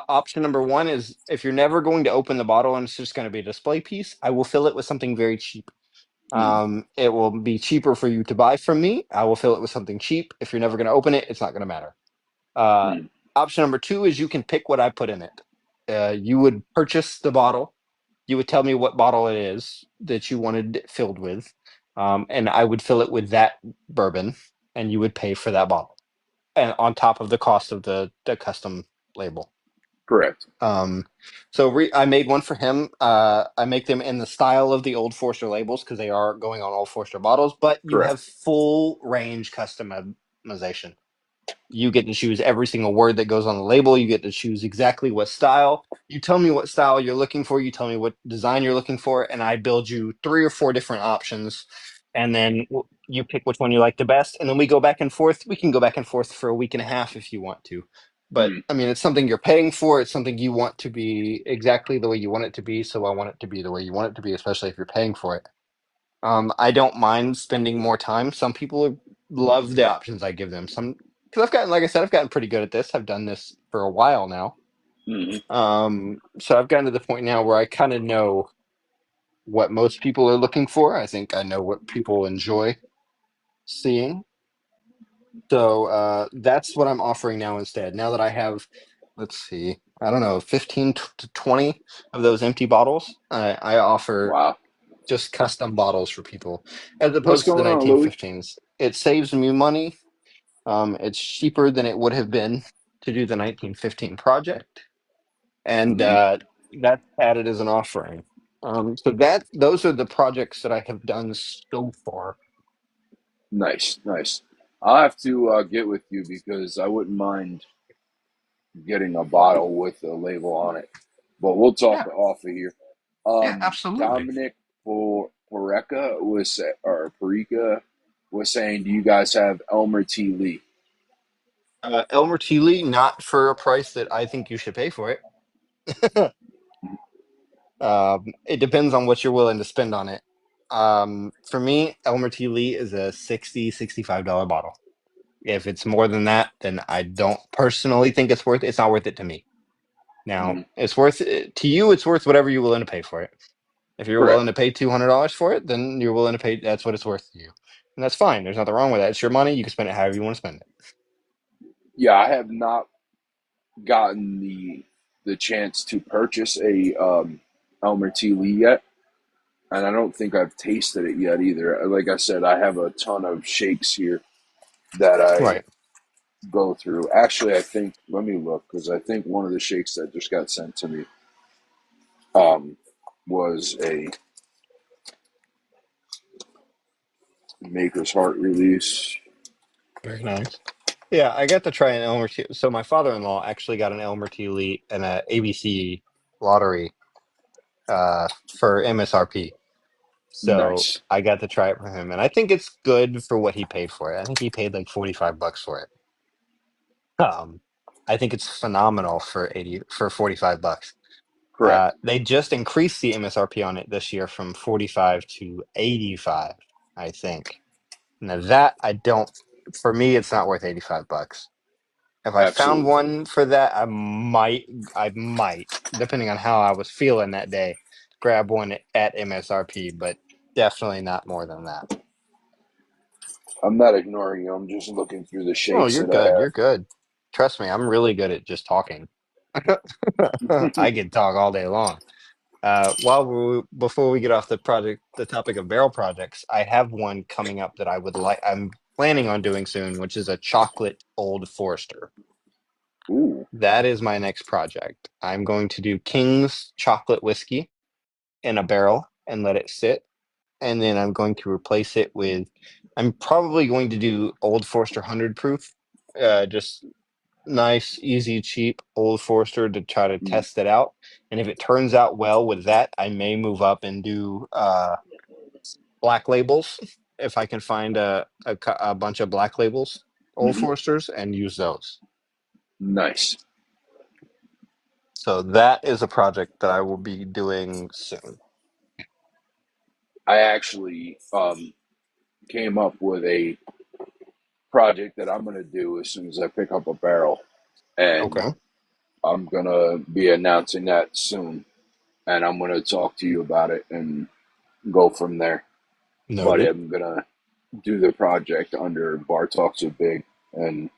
Option number one is if you're never going to open the bottle and it's just going to be a display piece, I will fill it with something very cheap. Mm, It will be cheaper for you to buy from me. I will fill it with something cheap. If you're never going to open it, it's not going to matter. Uh, mm, Option number two is you can pick what I put in it. You would purchase the bottle. You would tell me what bottle it is that you wanted it filled with, and I would fill it with that bourbon, and you would pay for that bottle, and on top of the cost of the custom label. correct. Um, I made one for him. I make them in the style of the Old Forester labels because they are going on Old Forester bottles, but you have Correct. full range customization. You get to choose every single word that goes on the label. You get to choose exactly what style. You tell me what style you're looking for. You tell me what design you're looking for, and I build you three or four different options. And then you pick which one you like the best. And then we go back and forth. We can go back and forth for a week and a half if you want to. But Mm, I mean, it's something you're paying for. It's something you want to be exactly the way you want it to be. So I want it to be the way you want it to be, especially if you're paying for it. I don't mind spending more time. Some people love the options I give them. Some because I've gotten, like I said, I've gotten pretty good at this. I've done this for a while now. mm, So I've gotten to the point now where I kind of know what most people are looking for. I think I know what people enjoy seeing. So that's what I'm offering now instead. Now that I have, let's see, I don't know, 15 to 20 of those empty bottles, I offer wow. just custom bottles for people as What's opposed to the going on, Louis? 1915s. It saves me money. It's cheaper than it would have been to do the 1915 project, and Hmm. that's added as an offering. So that those are the projects that I have done so far. Nice, nice. I'll have to get with you because I wouldn't mind getting a bottle with a label on it. But we'll talk Yeah, off of here. yeah, absolutely. Dominic Poreka or Parika was saying, do you guys have Elmer T. Lee? Elmer T. Lee, not for a price that I think you should pay for it. It depends on what you're willing to spend on it. For me, Elmer T. Lee is a $65 bottle. If it's more than that, then I don't personally think it's worth it. It's not worth it to me. Now, Mm, it's worth it to you, it's worth whatever you're willing to pay for it. If you're willing correct. to pay $200 for it, then you're willing to pay, that's what it's worth to you. And that's fine. There's nothing wrong with that. It's your money. You can spend it however you want to spend it. Yeah, I have not gotten the chance to purchase a Elmer T. Lee yet, and I don't think I've tasted it yet either. Like I said, I have a ton of shakes here that I Right. go through. Actually, I think let me look because I think one of the shakes that just got sent to me um, was a Maker's Heart release. Very nice. Yeah, I got to try an Elmer T. So my father-in-law actually got an Elmer T. Lee and a ABC lottery for MSRP. So Nice. I got to try it for him, and I think it's good for what he paid for it. I think he paid like $45 for it. Um, I think it's phenomenal for 45 bucks. Correct. They just increased the MSRP on it this year from 45 to 85, I think. Now that I don't, for me, it's not worth 85 bucks. If I found Absolutely. one for that, I might, depending on how I was feeling that day, grab one at MSRP, but definitely not more than that. I'm not ignoring you. I'm just looking through the Oh, shakes you're that I good. have. You're good. Trust me, I'm really good at just talking. I can talk all day long. Before we get off the topic of barrel projects, I have one coming up that I'm planning on doing soon, which is a chocolate Old Forester. Ooh. That is my next project. I'm going to do King's chocolate whiskey in a barrel and let it sit. And then I'm going to replace it with, I'm probably going to do Old Forester 100 proof. Just nice, easy, cheap Old Forester to try to Mm. test it out. And if it turns out well with that, I may move up and do black labels. if I can find a bunch of black labels, Old Hmm. Foresters, and use those. Nice. So that is a project that I will be doing soon. I actually came up with a project that I'm going to do as soon as I pick up a barrel, and Okay. I'm going to be announcing that soon. And I'm going to talk to you about it and go from there. But Noted. I'm going to do the project under Bar Talks with Big, and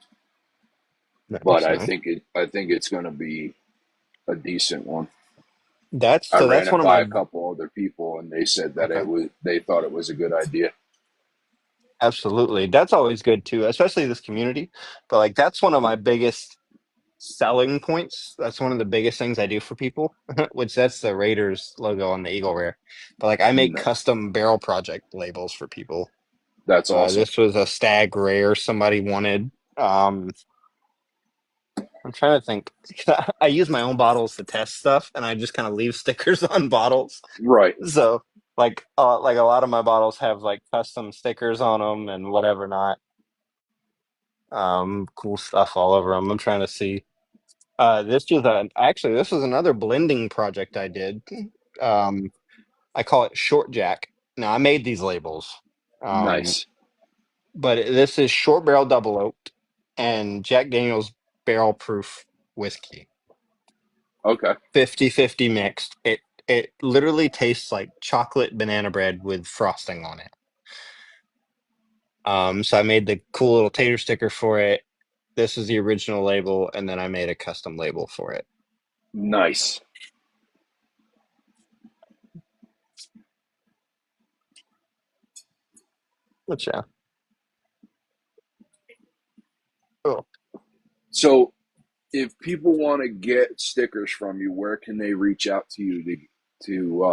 but Nice, nice. I think it's going to be a decent one. That's I so ran that's it one of by my a couple other people, and they said that okay. it was they thought it was a good idea. Absolutely. That's always good too, especially this community. But like that's one of my biggest selling points. That's one of the biggest things I do for people, which that's the Raiders logo on the Eagle Rare. But like I make No, custom barrel project labels for people. that's awesome. This was a stag rare somebody wanted. Um, I'm trying to think. I use my own bottles to test stuff, and I just kind of leave stickers on bottles. Right. So like a lot of my bottles have like custom stickers on them and whatever not. Cool stuff all over them. I'm trying to see. This was another blending project I did. Um, I call it Short Jack. Now I made these labels, um, Nice. but this is short barrel double oaked and Jack Daniel's barrel proof whiskey. Okay. 50-50 mixed. It literally tastes like chocolate banana bread with frosting on it. So I made the cool little tater sticker for it. This is the original label, and then I made a custom label for it. Nice. Which yeah. Cool. So, if people want to get stickers from you, where can they reach out to you to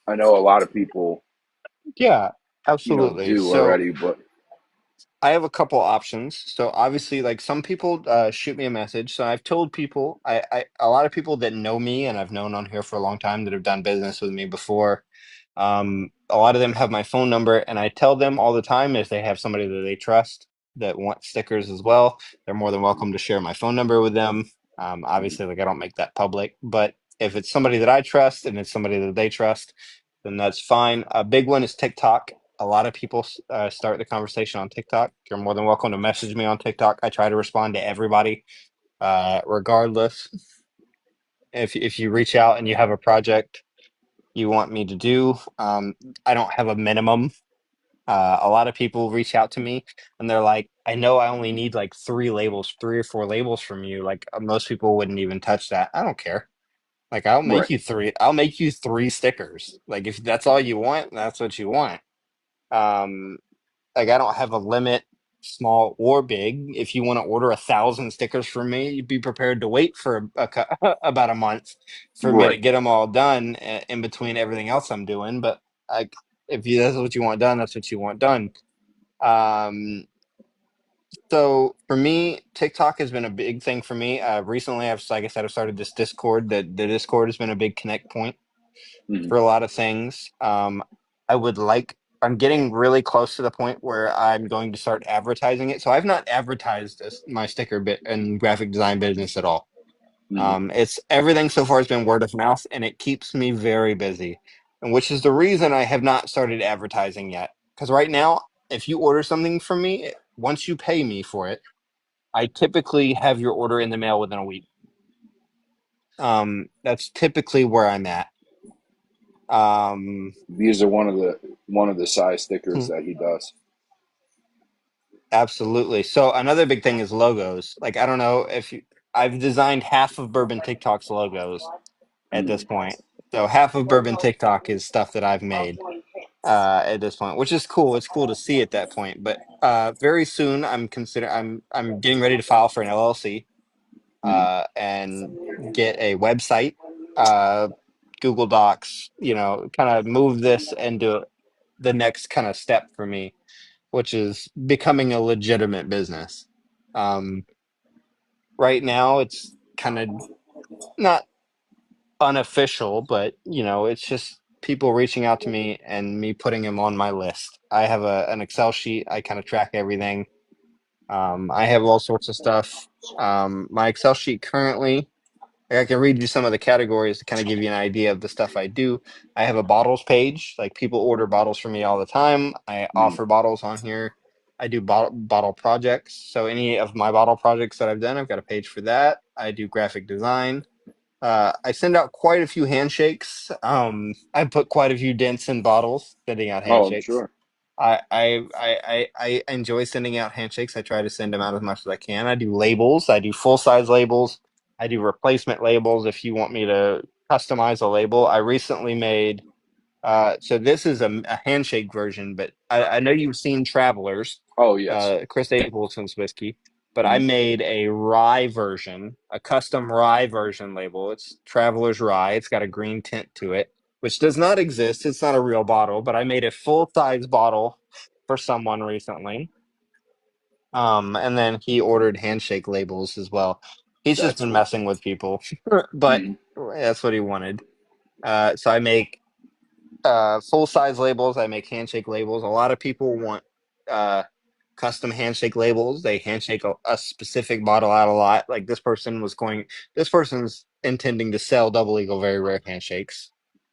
I know a lot of people, Yeah, absolutely. do So already, but I have a couple options. So obviously, like some people shoot me a message. So I've told people, a lot of people that know me and I've known on here for a long time that have done business with me before. A lot of them have my phone number, and I tell them all the time if they have somebody that they trust that wants stickers as well, they're more than welcome to share my phone number with them. Obviously, like I don't make that public, but if it's somebody that I trust and it's somebody that they trust, then that's fine. A big one is TikTok. A lot of people start the conversation on TikTok. You're more than welcome to message me on TikTok. I try to respond to everybody, regardless. If you reach out and you have a project you want me to do, I don't have a minimum. A lot of people reach out to me and they're like, I know I only need like three or four labels from you. Like most people wouldn't even touch that. I don't care. Like I'll make right. you three. I'll make you three stickers. Like if that's all you want, that's what you want. Um, like I don't have a limit, small or big. If you want to order 1,000 stickers from me, you'd be prepared to wait for about a month for me to Right. get them all done in between everything else I'm doing. But like, if you that's what you want done, that's what you want done. Um, so for me, TikTok has been a big thing for me. Recently, like I said, I've started this Discord. The Discord has been a big connect point Hmm. for a lot of things. I would like, I'm getting really close to the point where I'm going to start advertising it. So I've not advertised my sticker bit and graphic design business at all. Hmm. It's everything so far has been word of mouth, and it keeps me very busy, and which is the reason I have not started advertising yet. Because right now, if you order something from me, once you pay me for it, I typically have your order in the mail within a week. That's typically where I'm at. Um, These are one of the size stickers that he does. Absolutely. So another big thing is logos. Like I don't know if you, I've designed half of Bourbon TikTok's logos at this Hmm. point. So half of Bourbon TikTok is stuff that I've made at this point, which is cool. It's cool to see at that point. But very soon I'm getting ready to file for an LLC Hmm. and get a website, uh, Google Docs. Kind of move this into the next kind of step for me, which is becoming a legitimate business. Um, right now, it's kind of not unofficial, but it's just. people reaching out to me and me putting them on my list. I have an Excel sheet. I kind of track everything. I have all sorts of stuff. My Excel sheet currently, I can read you some of the categories to kind of give you an idea of the stuff I do. I have a bottles page. Like people order bottles from me all the time. I Mm. offer bottles on here. I do bottle projects. So any of my bottle projects that I've done, I've got a page for that. I do graphic design. I send out quite a few handshakes. I put quite a few dents in bottles, sending out Oh, I'm handshakes. sure. I enjoy sending out handshakes. I try to send them out as much as I can. I do labels. I do full size labels. I do replacement labels if you want me to customize a label. I recently made so this is a handshake version, but I know you've seen Travelers, Oh, yes. Chris Abelson's whiskey, but I Mm. made a rye version, a custom rye version label. It's Travelers Rye. It's got a green tint to it, which does not exist. It's not a real bottle, but I made a full size bottle for someone recently. And then he ordered handshake labels as well. He's just That's been cool. messing with people, but Mm. that's what he wanted. So I make full size labels. I make handshake labels. A lot of people want uh, custom handshake labels. They handshake a specific bottle out a lot. Like this person's intending to sell Double Eagle Very Rare handshakes.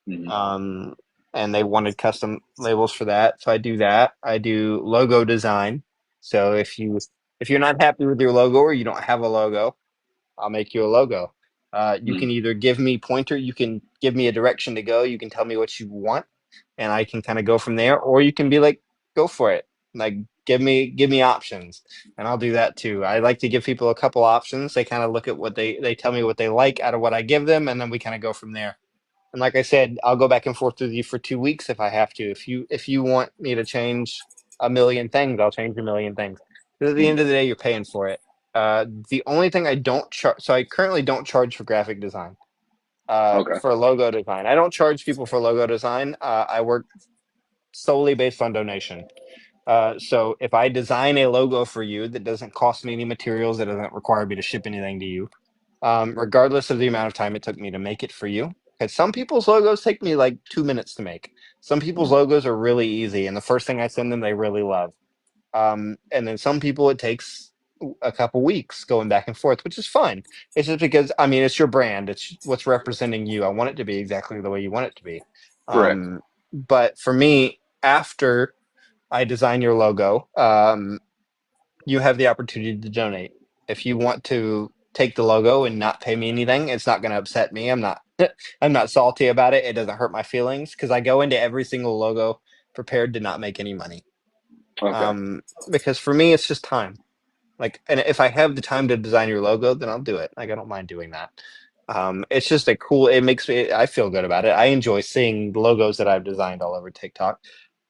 Mm. Um, and they wanted custom labels for that. So I do that. I do logo design. So if you're not happy with your logo or you don't have a logo, I'll make you a logo. You Mm. can either give me pointer, you can give me a direction to go, you can tell me what you want, and I can kind of go from there, or you can be like, go for it. Like give me options, and I'll do that too. I like to give people a couple options. They kind of look at what they tell me what they like out of what I give them, and then we kind of go from there. And like I said, I'll go back and forth with you for 2 weeks if I have to. If you want me to change a million things, I'll change a million things. But at the Mm. end of the day, you're paying for it. The only thing I don't charge, so I currently don't charge for graphic design, Okay. for logo design. I don't charge people for logo design. I work solely based on donation. So if I design a logo for you that doesn't cost me any materials, that doesn't require me to ship anything to you, regardless of the amount of time it took me to make it for you. Because some people's logos take me like 2 minutes to make. Some people's Mm. logos are really easy, and the first thing I send them, they really love. And then some people it takes a couple weeks going back and forth, which is fine. It's just because I mean it's your brand, it's what's representing you. I want it to be exactly the way you want it to be. Correct. But for me, after I design your logo, you have the opportunity to donate. If you want to take the logo and not pay me anything, it's not going to upset me. I'm not I'm not salty about it. It doesn't hurt my feelings because I go into every single logo prepared to not make any money. Okay. Because for me, it's just time. Like, and if I have the time to design your logo, then I'll do it. Like, I don't mind doing that. It's just a cool, it makes me, I feel good about it. I enjoy seeing logos that I've designed all over TikTok.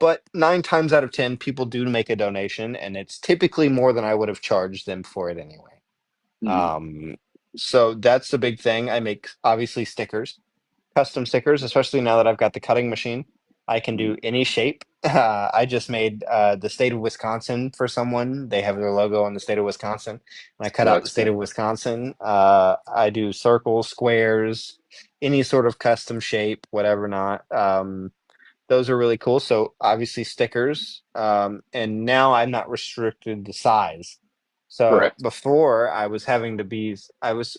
But 9 times out of 10, people do make a donation, and it's typically more than I would have charged them for it anyway. Mm. Um, so that's the big thing. I make obviously stickers, custom stickers, especially now that I've got the cutting machine. I can Mm. do any shape. I just made the state of Wisconsin for someone. They have their logo on the state of Wisconsin, and I cut out the That's state cool. of Wisconsin. I do circles, squares, any sort of custom shape, whatever not. Those are really cool. So obviously stickers. And now I'm not restricted to size. So Correct. before I was a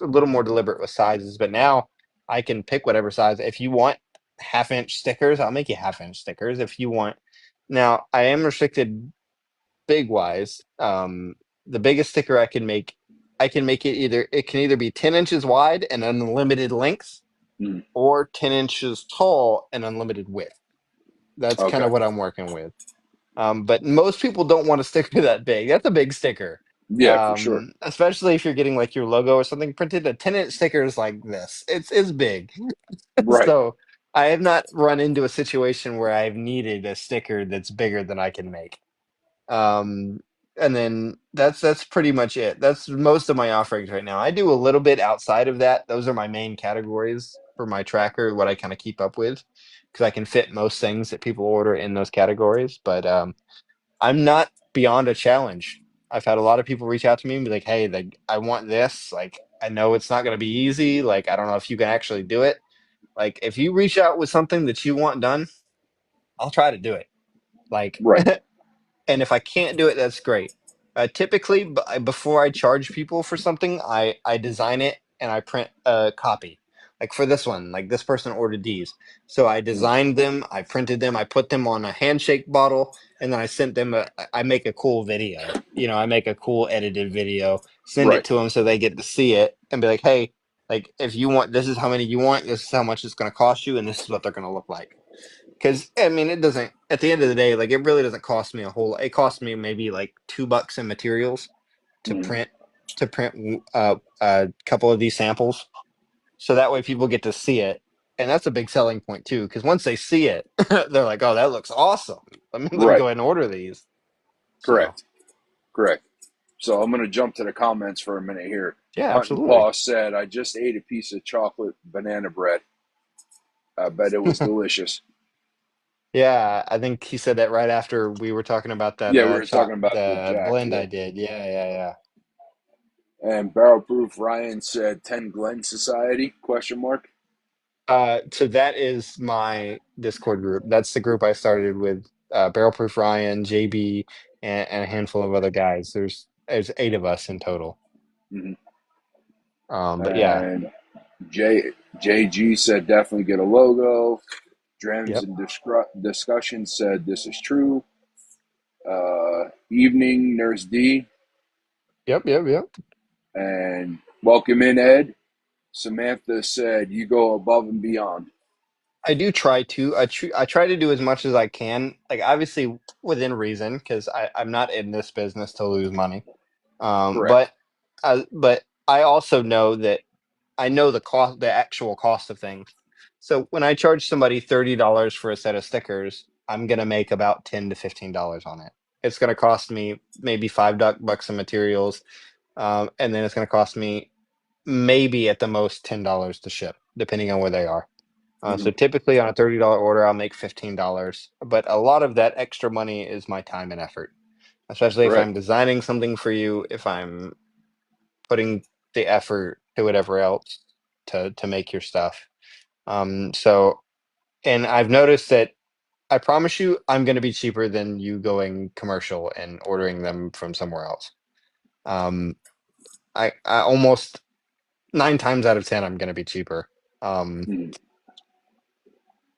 little more deliberate with sizes, but now I can pick whatever size. If you want 1/2 inch stickers, I'll make you 1/2 inch stickers. If you want, now I am restricted big wise. The biggest sticker I can make it can either be 10 inches wide and unlimited length Mm. or 10 inches tall and unlimited width. That's kind Okay. of what I'm working with. But most people don't want a sticker that big. That's a big sticker. Yeah, for sure. Especially if you're getting like your logo or something printed. A 10-inch sticker is like this. It's big. Right. So I have not run into a situation where I've needed a sticker that's bigger than I can make. Um, and then that's pretty much it. That's most of my offerings right now. I do a little bit outside of that. Those are my main categories for my tracker, what I kind of keep up with, because I can fit most things that people order in those categories. But I'm not beyond a challenge. I've had a lot of people reach out to me and be like, "Hey, like I want this. Like I know it's not going to be easy. Like I don't know if you can actually do it." Like if you reach out with something that you want done, I'll try to do it. Like Right. and if I can't do it, that's great. Typically, before I charge people for something, I design it and I print a copy. Like for this one, like this person ordered these, so I Mm. designed them, I printed them, I put them on a handshake bottle, and then I sent them a. I make a cool video. I make a cool edited video, send it Right. to them so they get to see it and be like, hey, like if you want, this is how many you want, this is how much it's going to cost you, and this is what they're going to look like. Because I mean, it doesn't. At the end of the day, like it really doesn't cost me a whole. It costs me maybe like $2 in materials to Mm. print a couple of these samples, so that way people get to see it, and that's a big selling point too. Because once they see it, they're like, "Oh, that looks awesome. Let me Right. go ahead and order these." So Correct. Correct. So I'm going to jump to the comments for a minute here. yeah, Hunt and absolutely. Paw said, I just ate a piece of chocolate banana bread. I bet it was delicious. Yeah, I think he said that right after we were talking about that Yeah, we were talking about the the Jack. blend Yeah. I did. Yeah, yeah, yeah. And Barrel Proof Ryan said 10 Glen Society, question mark. So that is my Discord group. That's the group I started with Barrel Proof Ryan, JB, and a handful of other guys. There's 8 of us in total. Mm-hmm. But yeah, And J, JG said definitely get a logo. Drams yep, and Discussion said this is true. Evening Nurse D yep, yep, yep. and welcome in Ed. Samantha said you go above and beyond. I do try to. I try to do as much as I can. Like obviously within reason, because I'm not in this business to lose money. Correct. But I also know that I know the actual cost of things. So when I charge somebody $30 for a set of stickers, I'm gonna make about $10 to $15 on it. It's gonna cost me maybe $5 in materials, and then it's gonna cost me maybe at the most $10 to ship, depending on where they are. Mm-hmm. So typically on a $30 order, I'll make $15, but a lot of that extra money is my time and effort, especially if Right. I'm designing something for you, if I'm putting the effort to whatever else to make your stuff. So and I've noticed that I promise you I'm going to be cheaper than you going commercial and ordering them from somewhere else. Um, I almost 9 times out of 10 I'm going to be cheaper. Mm-hmm.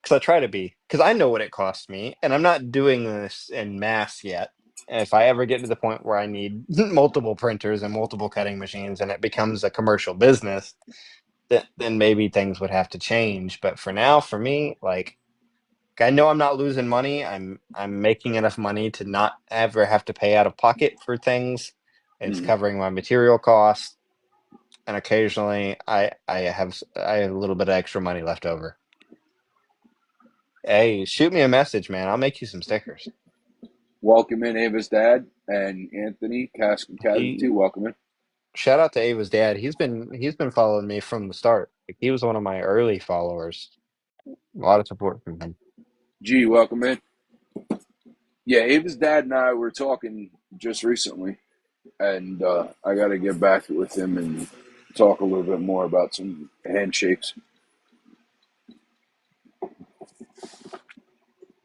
Because I try to be, because I know what it costs me, and I'm not doing this in mass yet. And if I ever get to the point where I need multiple printers and multiple cutting machines and it becomes a commercial business, then maybe things would have to change. But for now, for me, like I know I'm not losing money. I'm making enough money to not ever have to pay out of pocket for things. It's Mm-hmm. covering my material costs, and occasionally I have a little bit of extra money left over. Hey, shoot me a message, man. I'll make you some stickers. Welcome in Ava's dad and Anthony Cask and Casualty. He Welcome in. Shout out to Ava's dad. He's been following me from the start. Like, he was one of my early followers. A lot of support from him. G, welcome in. Yeah, Ava's dad and I were talking just recently, and I got to get back with him and talk a little bit more about some handshakes.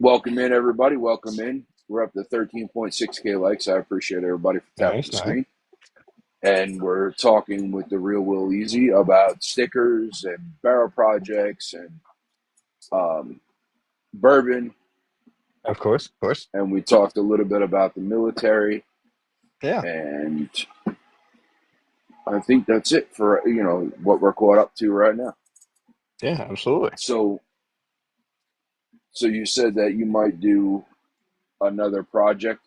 Welcome in, everybody. Welcome in. We're up to 13.6K likes. I appreciate everybody for tapping Nice, the nice. screen. And we're talking with the Real Will Easy about stickers and barrel projects and um, bourbon. Of course, of course. And we talked a little bit about the military. Yeah, And I think that's it for what we're caught up to right now. yeah, absolutely. So, so you said that you might do another project.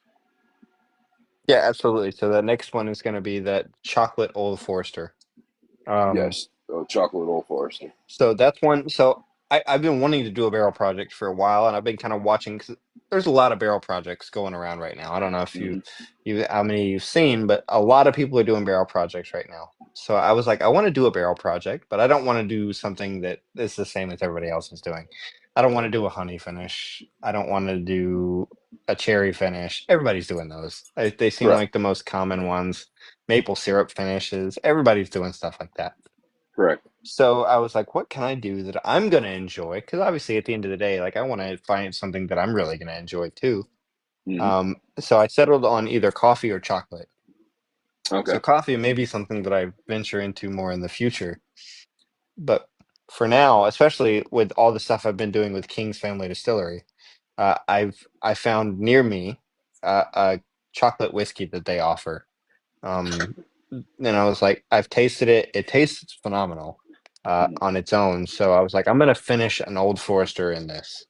Yeah, absolutely. So the next one is going to be that chocolate Old Forester. Um, Yes, chocolate Old Forester. so that's one. So I've been wanting to do a barrel project for a while, and I've been kind of watching. 'Cause there's a lot of barrel projects going around right now. I don't know if Mm-hmm. you how many you've seen, but a lot of people are doing barrel projects right now. So I was like, I want to do a barrel project, but I don't want to do something that is the same as everybody else is doing. I don't want to do a honey finish. I don't want to do a cherry finish. Everybody's doing those. They seem Correct. like the most common ones. Maple syrup finishes. Everybody's doing stuff like that. Correct. So I was like, what can I do that I'm gonna enjoy? Because obviously, at the end of the day, like I want to find something that I'm really gonna enjoy too. Hmm. So I settled on either coffee or chocolate. So Okay. coffee may be something that I venture into more in the future, but for now, especially with all the stuff I've been doing with King's Family Distillery, I found near me a chocolate whiskey that they offer. Um, and I was like, I've tasted it. It tastes phenomenal Mhm. on its own. So I was like, I'm gonna finish an Old Forester in this.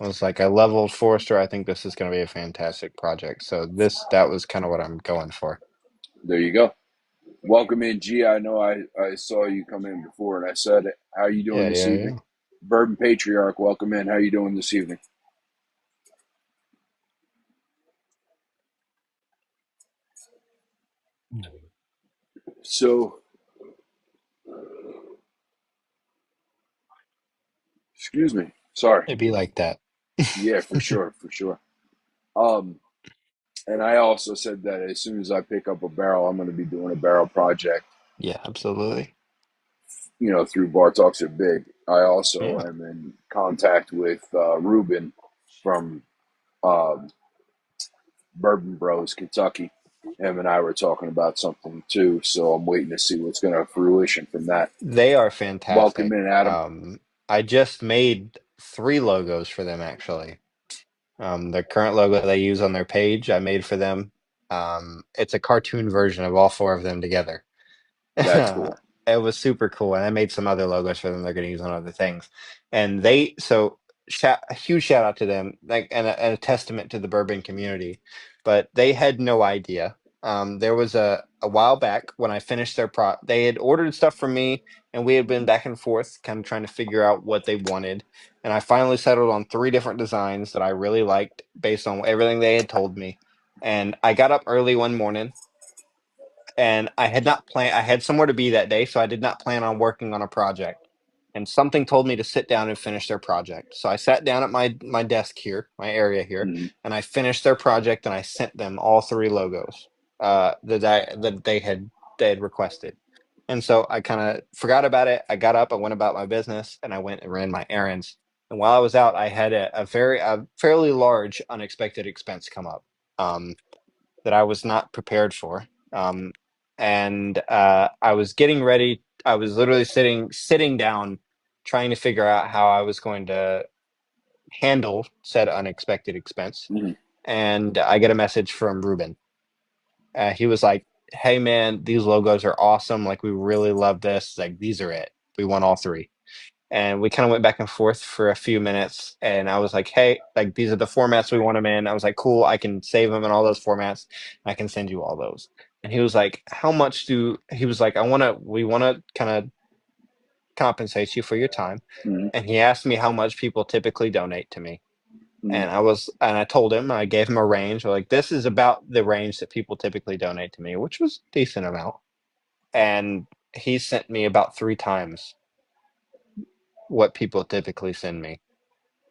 I was like, I love Old Forester. I think this is gonna be a fantastic project. So that was kind of what I'm going for. There you go. Welcome in, G. I know I saw you come in before, and I said, "How you doing Yeah, this yeah, evening?" yeah. Bourbon Patriarch, welcome in. How you doing this evening? So, excuse me. Sorry. It'd be like that. Yeah, for sure, for sure. Um, and I also said that as soon as I pick up a barrel, I'm going to be doing a barrel project. Yeah, absolutely. Through Bar Talks Are Big. I also Yeah. am in contact with Ruben from um, Bourbon Bros, Kentucky. Him and I were talking about something too, so I'm waiting to see what's going to fruition from that. They are Welcome fantastic. in, Adam. I just made three logos for them actually. The current logo they use on their page, I made for them. It's a cartoon version of all four of them together. That's cool. It was super cool, and I made some other logos for them they're going to use on other things. And a huge shout out to them, like and a testament to the bourbon community. But they had no idea. There was a while back when I finished they had ordered stuff from me, and we had been back and forth, kind of trying to figure out what they wanted. And I finally settled on three different designs that I really liked based on everything they had told me. And I got up early one morning and I had not planned. I had somewhere to be that day, so I did not plan on working on a project. And something told me to sit down and finish their project. So I sat down at my desk here, my area here, Hmm. and I finished their project and I sent them all three logos that they had requested. And so I kind of forgot about it. I got up, I went about my business, and I went and ran my errands. And while I was out, I had a fairly large unexpected expense come up. That I was not prepared for. Um, and I was getting ready. I was literally sitting down, trying to figure out how I was going to handle said unexpected expense. Hmm. And I get a message from Ruben. He was like, "Hey man, these logos are awesome. Like we really love this. Like these are it. We want all three." And we kind of went back and forth for a few minutes, and I was like, hey, like these are the formats we want them in. I was like, cool, I can save them in all those formats. I can send you all those. And he was like, how much do he was like, we want to kind of compensate you for your time. Hmm. And he asked me how much people typically donate to me. Hmm. And I told him, I gave him a range. Like, this is about the range that people typically donate to me, which was a decent amount. And he sent me about three times what people typically send me,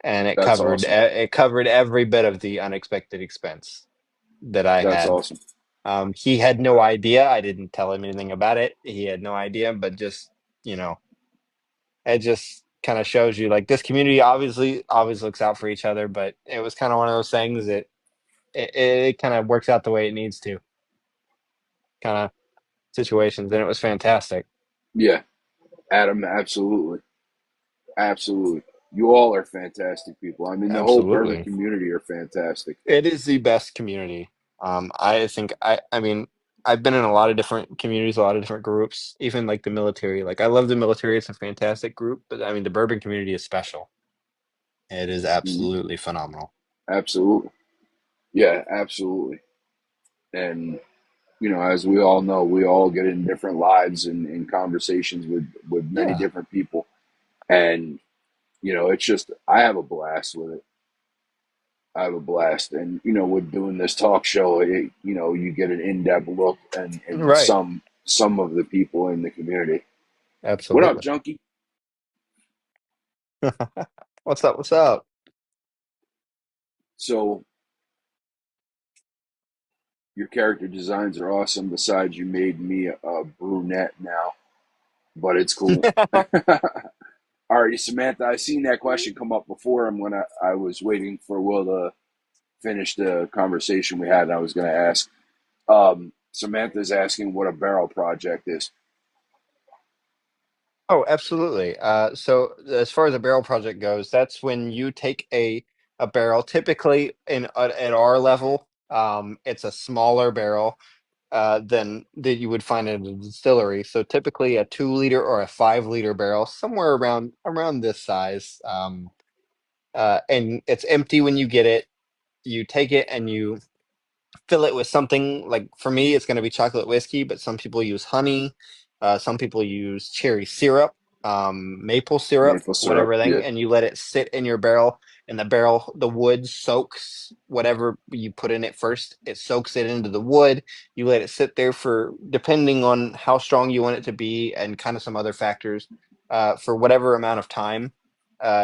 and That's awesome. it covered every bit of the unexpected expense that I That's had. awesome. He had no idea. I didn't tell him anything about it. He had no idea, but just you know, it just kind of shows you like this community obviously always looks out for each other. But it was kind of one of those things that it kind of works out the way it needs to, kind of situations, and it was fantastic. Yeah, Adam, absolutely. Absolutely. You all are fantastic people. I mean, the whole bourbon Absolutely. community are fantastic. It is the best community. I think I mean, I've been in a lot of different communities, a lot of different groups, even like the military. Like I love the military, it's a fantastic group, but I mean the bourbon community is special. It is Hmm. absolutely phenomenal. Absolutely. Yeah, absolutely. And as we all know, we all get in different lives and conversations with many Yeah. different people. And, it's just, I have a blast with it. I have a blast. And, with doing this talk show, you get an in-depth look and Right. some of the people in the community. What up, Absolutely. Junkie? What's up? What's up? So your character designs are awesome. Besides, you made me a brunette now. but it's cool. Alrighty, Samantha, I seen that question come up before, and when I was waiting for Will to finish the conversation we had, and I was going to ask. Samantha's asking what a barrel project is. Oh, absolutely. So as far as a barrel project goes, that's when you take a barrel, typically at our level, it's a smaller barrel than that you would find in a distillery. So typically a 2 liter or a 5 liter barrel, somewhere around this size. And it's empty when you get it. You take it and you fill it with something like for me, it's going to be chocolate whiskey, but some people use honey. Some people use cherry syrup, maple syrup, Maple syrup. whatever thing, Yeah. and you let it sit in your barrel. And the barrel, the wood soaks whatever you put in it first. It soaks it into the wood. You let it sit there for, depending on how strong you want it to be and kind of some other factors, for whatever amount of time.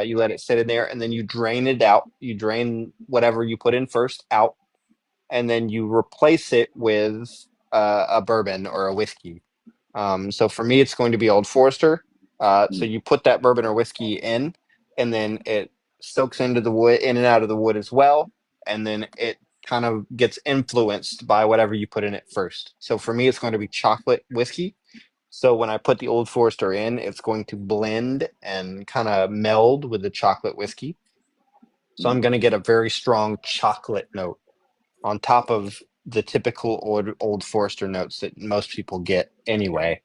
You let it sit in there and then you drain it out. You drain whatever you put in first out and then you replace it with a bourbon or a whiskey. So for me, it's going to be Old Forester. So Mm. you put that bourbon or whiskey in, and then it soaks into the wood, in and out of the wood as well, and then it kind of gets influenced by whatever you put in it first. So for me, it's going to be chocolate whiskey. So when I put the Old Forester in, it's going to blend and kind of meld with the chocolate whiskey. So I'm going to get a very strong chocolate note on top of the typical old Forester notes that most people get anyway.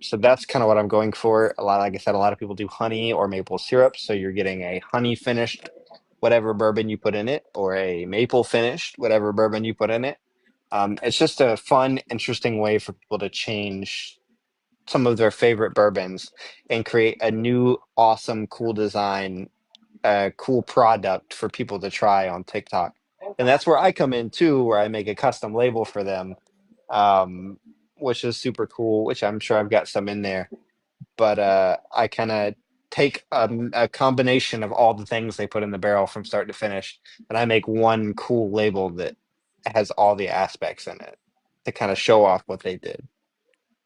So that's kind of what I'm going for. A lot, like I said, a lot of people do honey or maple syrup, so you're getting a honey finished whatever bourbon you put in it, or a maple finished whatever bourbon you put in it. It's just a fun, interesting way for people to change some of their favorite bourbons and create a new, awesome, cool design, cool product for people to try on TikTok. And that's where I come in too, where I make a custom label for them, um, which is super cool, which I'm sure I've got some in there. But I kind of take a combination of all the things they put in the barrel from start to finish, and I make one cool label that has all the aspects in it to kind of show off what they did.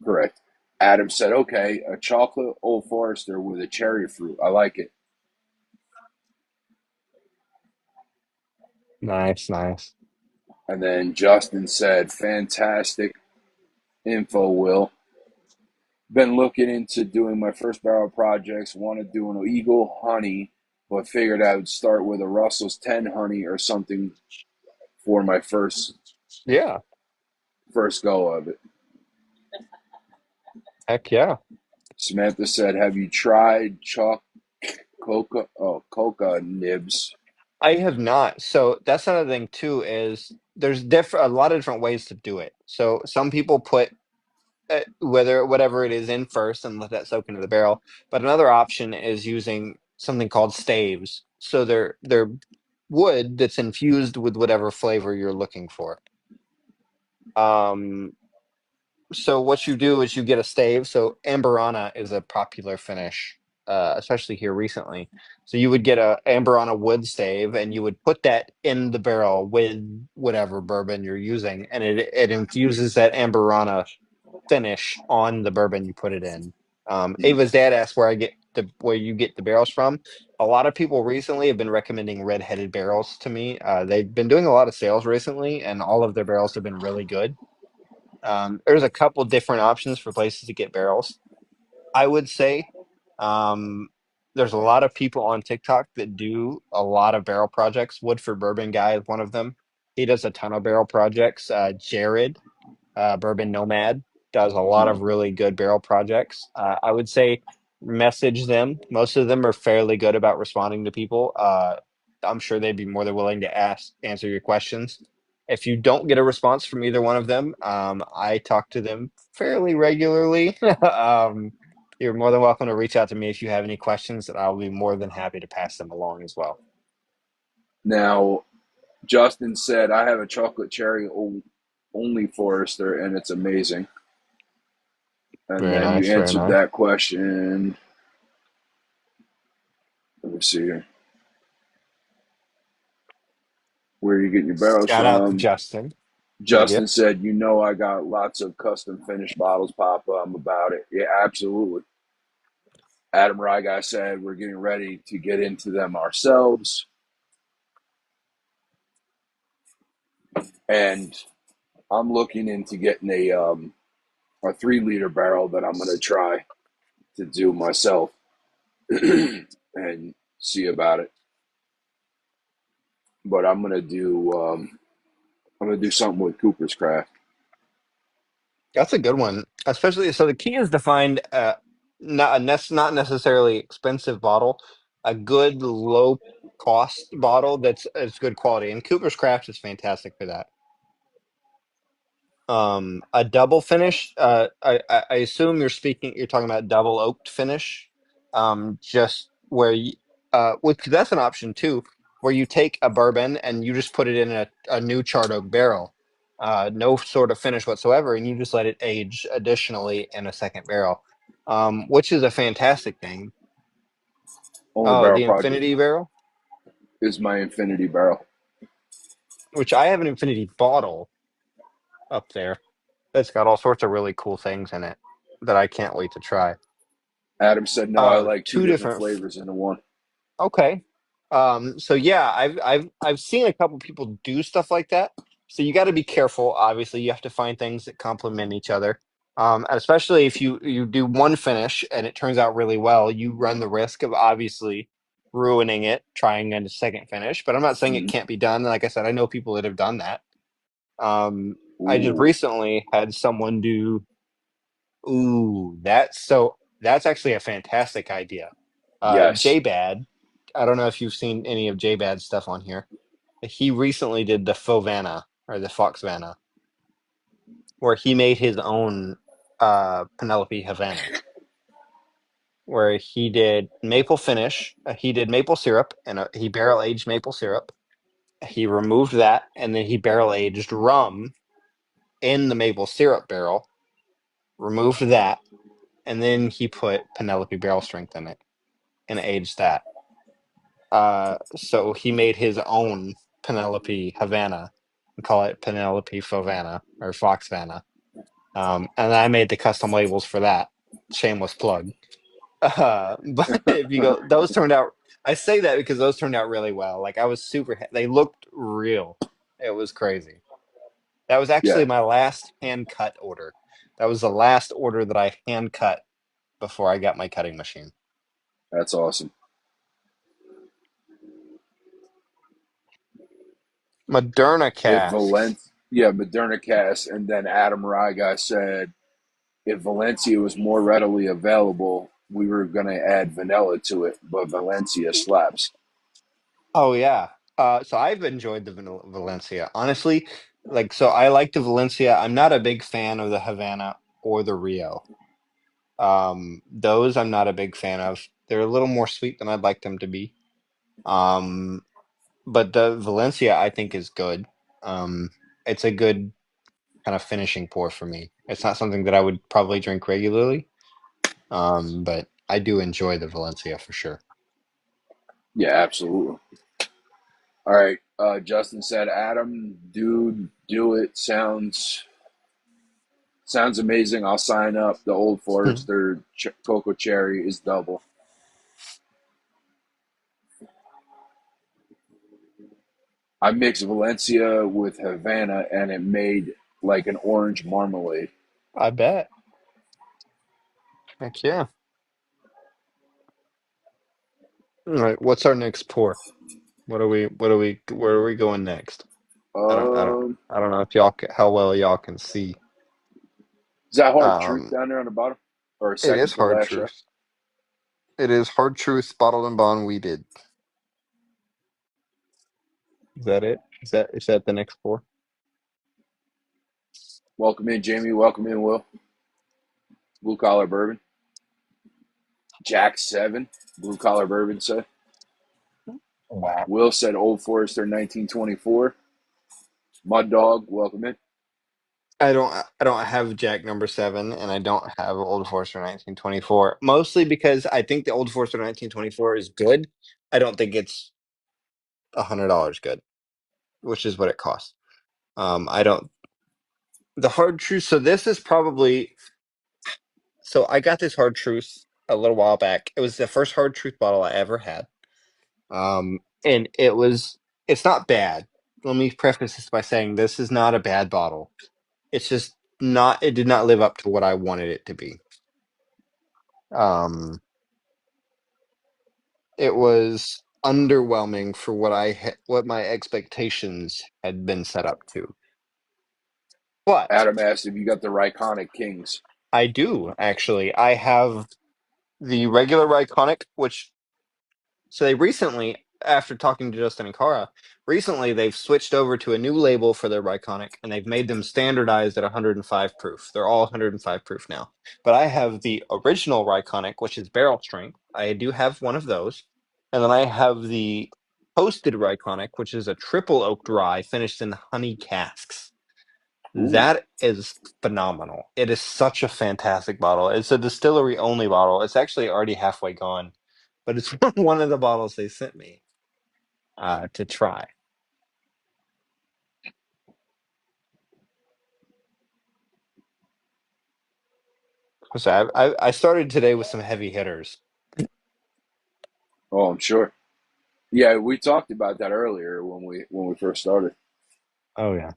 Correct. Adam said, okay, a chocolate Old Forester with a cherry fruit. I like it. Nice, nice. And then Justin said, fantastic info, Will. Been looking into doing my first barrel projects. Want to do an Eagle honey, but figured I would start with a Russell's 10 honey or something for my Yeah, first go of it. heck yeah. Samantha said, have you tried coca nibs? I have not. So that's another thing too, is there's different a lot of different ways to do it. So some people put whether whatever it is in first and let that soak into the barrel. But another option is using something called staves. So they're wood that's infused with whatever flavor you're looking for. Um, so what you do is you get a stave. So Amberana is a popular finish, especially here recently. So you would get a Amberana wood stave, and you would put that in the barrel with whatever bourbon you're using, and it infuses that Amberana finish on the bourbon you put it in. Mm. Ava's dad asked where you get the barrels from. A lot of people recently have been recommending red-headed barrels to me. They've been doing a lot of sales recently, and all of their barrels have been really good. There's a couple different options for places to get barrels. I would say um, there's a lot of people on TikTok that do a lot of barrel projects. Woodford Bourbon Guy is one of them. He does a ton of barrel projects. Jared Bourbon Nomad does a lot of really good barrel projects. I would say message them. Most of them are fairly good about responding to people. I'm sure they'd be more than willing to answer your questions. If you don't get a response from either one of them, I talk to them fairly regularly. You're more than welcome to reach out to me if you have any questions, and I'll be more than happy to pass them along as well. Now, Justin said, I have a chocolate cherry only Forester, and it's amazing. And Very then you nice, very answered nice. that question. Let me see here. Where are you getting your barrels Shout out to from? Justin. Heck yeah. Justin said, "You know, I got lots of custom finished bottles, Papa. I'm about it." Yeah, absolutely. Adam Ryguy said, "We're getting ready to get into them ourselves." And I'm looking into getting a 3 liter barrel that I'm going to try to do myself and see about it. But I'm gonna do something with Cooper's Craft. That's a good one. Especially so the key is to find not necessarily expensive bottle, a good low cost bottle that's good quality. And Cooper's Craft is fantastic for that. A double finish. I assume you're talking about double oaked finish. Just where you, which that's an option too, where you take a bourbon and you just put it in a new charred oak barrel, no sort of finish whatsoever, and you just let it age additionally in a second barrel, which is a fantastic thing. Only Oh, Barrel the Project Infinity barrel, is my Infinity Barrel. which I have an Infinity bottle up there that's got all sorts of really cool things in it that I can't wait to try. Adam said, "No, I like two Two different different. flavors into one." Okay. So yeah, I've seen a couple people do stuff like that. So you got to be careful. Obviously, you have to find things that complement each other. And especially if you do one finish and it turns out really well, you run the risk of obviously ruining it trying a second finish. But I'm not saying it Mm. can't be done. Like I said, I know people that have done that. I just Ooh, recently had someone do. Ooh, that's actually a fantastic idea. yes. J-Bad, I don't know if you've seen any of J-Bad's stuff on here. He recently did the Fovana or the Foxvana, where he made his own Penelope Havana, where he did maple finish. He did maple syrup and he barrel aged maple syrup. He removed that and then he barrel aged rum in the maple syrup barrel, removed that, and then he put Penelope barrel strength in it and aged that. So he made his own Penelope Havana and call it Penelope Fovana or Foxvana. And I made the custom labels for that. Shameless plug. But if you go, those turned out. I say that because those turned out really well. Like I was they looked real. It was crazy. That was Yeah, actually my last hand cut order. That was the last order that I hand cut before I got my cutting machine. that's awesome. Moderna If casks. Valencia, yeah, Moderna Cast, and then Adam Ryguy said, if Valencia was more readily available, we were going to add vanilla to it, but Valencia slaps. Oh yeah. So I've enjoyed the Valencia. Honestly, like so I like the Valencia. I'm not a big fan of the Havana or the Rio. Those I'm not a big fan of. They're a little more sweet than I'd like them to be. Um, but the Valencia I think is good. It's a good kind of finishing pour for me. It's not something that I would probably drink regularly. But I do enjoy the Valencia for sure. Yeah, absolutely. All right. Justin said, Adam, dude, do it. Sounds amazing. I'll sign up. The Old Forester Cocoa Cherry is double. I mixed Valencia with Havana and it made like an orange marmalade. I bet. Heck yeah. All right, what's our next pour? Where are we going next? Um, I don't know if how well y'all can see. is that Hard Truth Um, down there on the bottom? Or it second is to Hard last shot? Truth. It is Hard Truth bottled and bond weeded. Is that it? Is that the next pour? Welcome in, Jamie. Welcome in, Will. Blue Collar Bourbon. Jack 7. Blue Collar Bourbon said. Wow. Will said Old Forester 1924. Mud Dog, welcome in. I don't have Jack number 7 and I don't have Old Forester 1924. Mostly because I think the Old Forester 1924 is good. I don't think it's $100 good, which is what it costs. I don't. The hard truth. So this is probably. So I got this hard truth a little while back. It was the first hard truth bottle I ever had. And it was. It's not bad. Let me preface this by saying this is not a bad bottle. It's just not. It did not live up to what I wanted it to be. Um, it was underwhelming for what my expectations had been set up to. But Adam asked if you got the Ryconic Kings. I do actually. I have the regular Iconic, which so they recently, after talking to Justin and Kara, recently they've switched over to a new label for their Iconic, and they've made them standardized at 105 proof. They're all 105 proof now. But I have the original Iconic, which is barrel strength. I do have one of those, and then I have the toasted Iconic, which is a triple oaked rye finished in honey casks. Ooh, That is phenomenal. It is such a fantastic bottle. It's a distillery only bottle. It's actually already halfway gone, but it's one of the bottles they sent me to try. So I started today with some heavy hitters. oh, I'm sure. Yeah, we talked about that earlier when we first started. Oh yeah.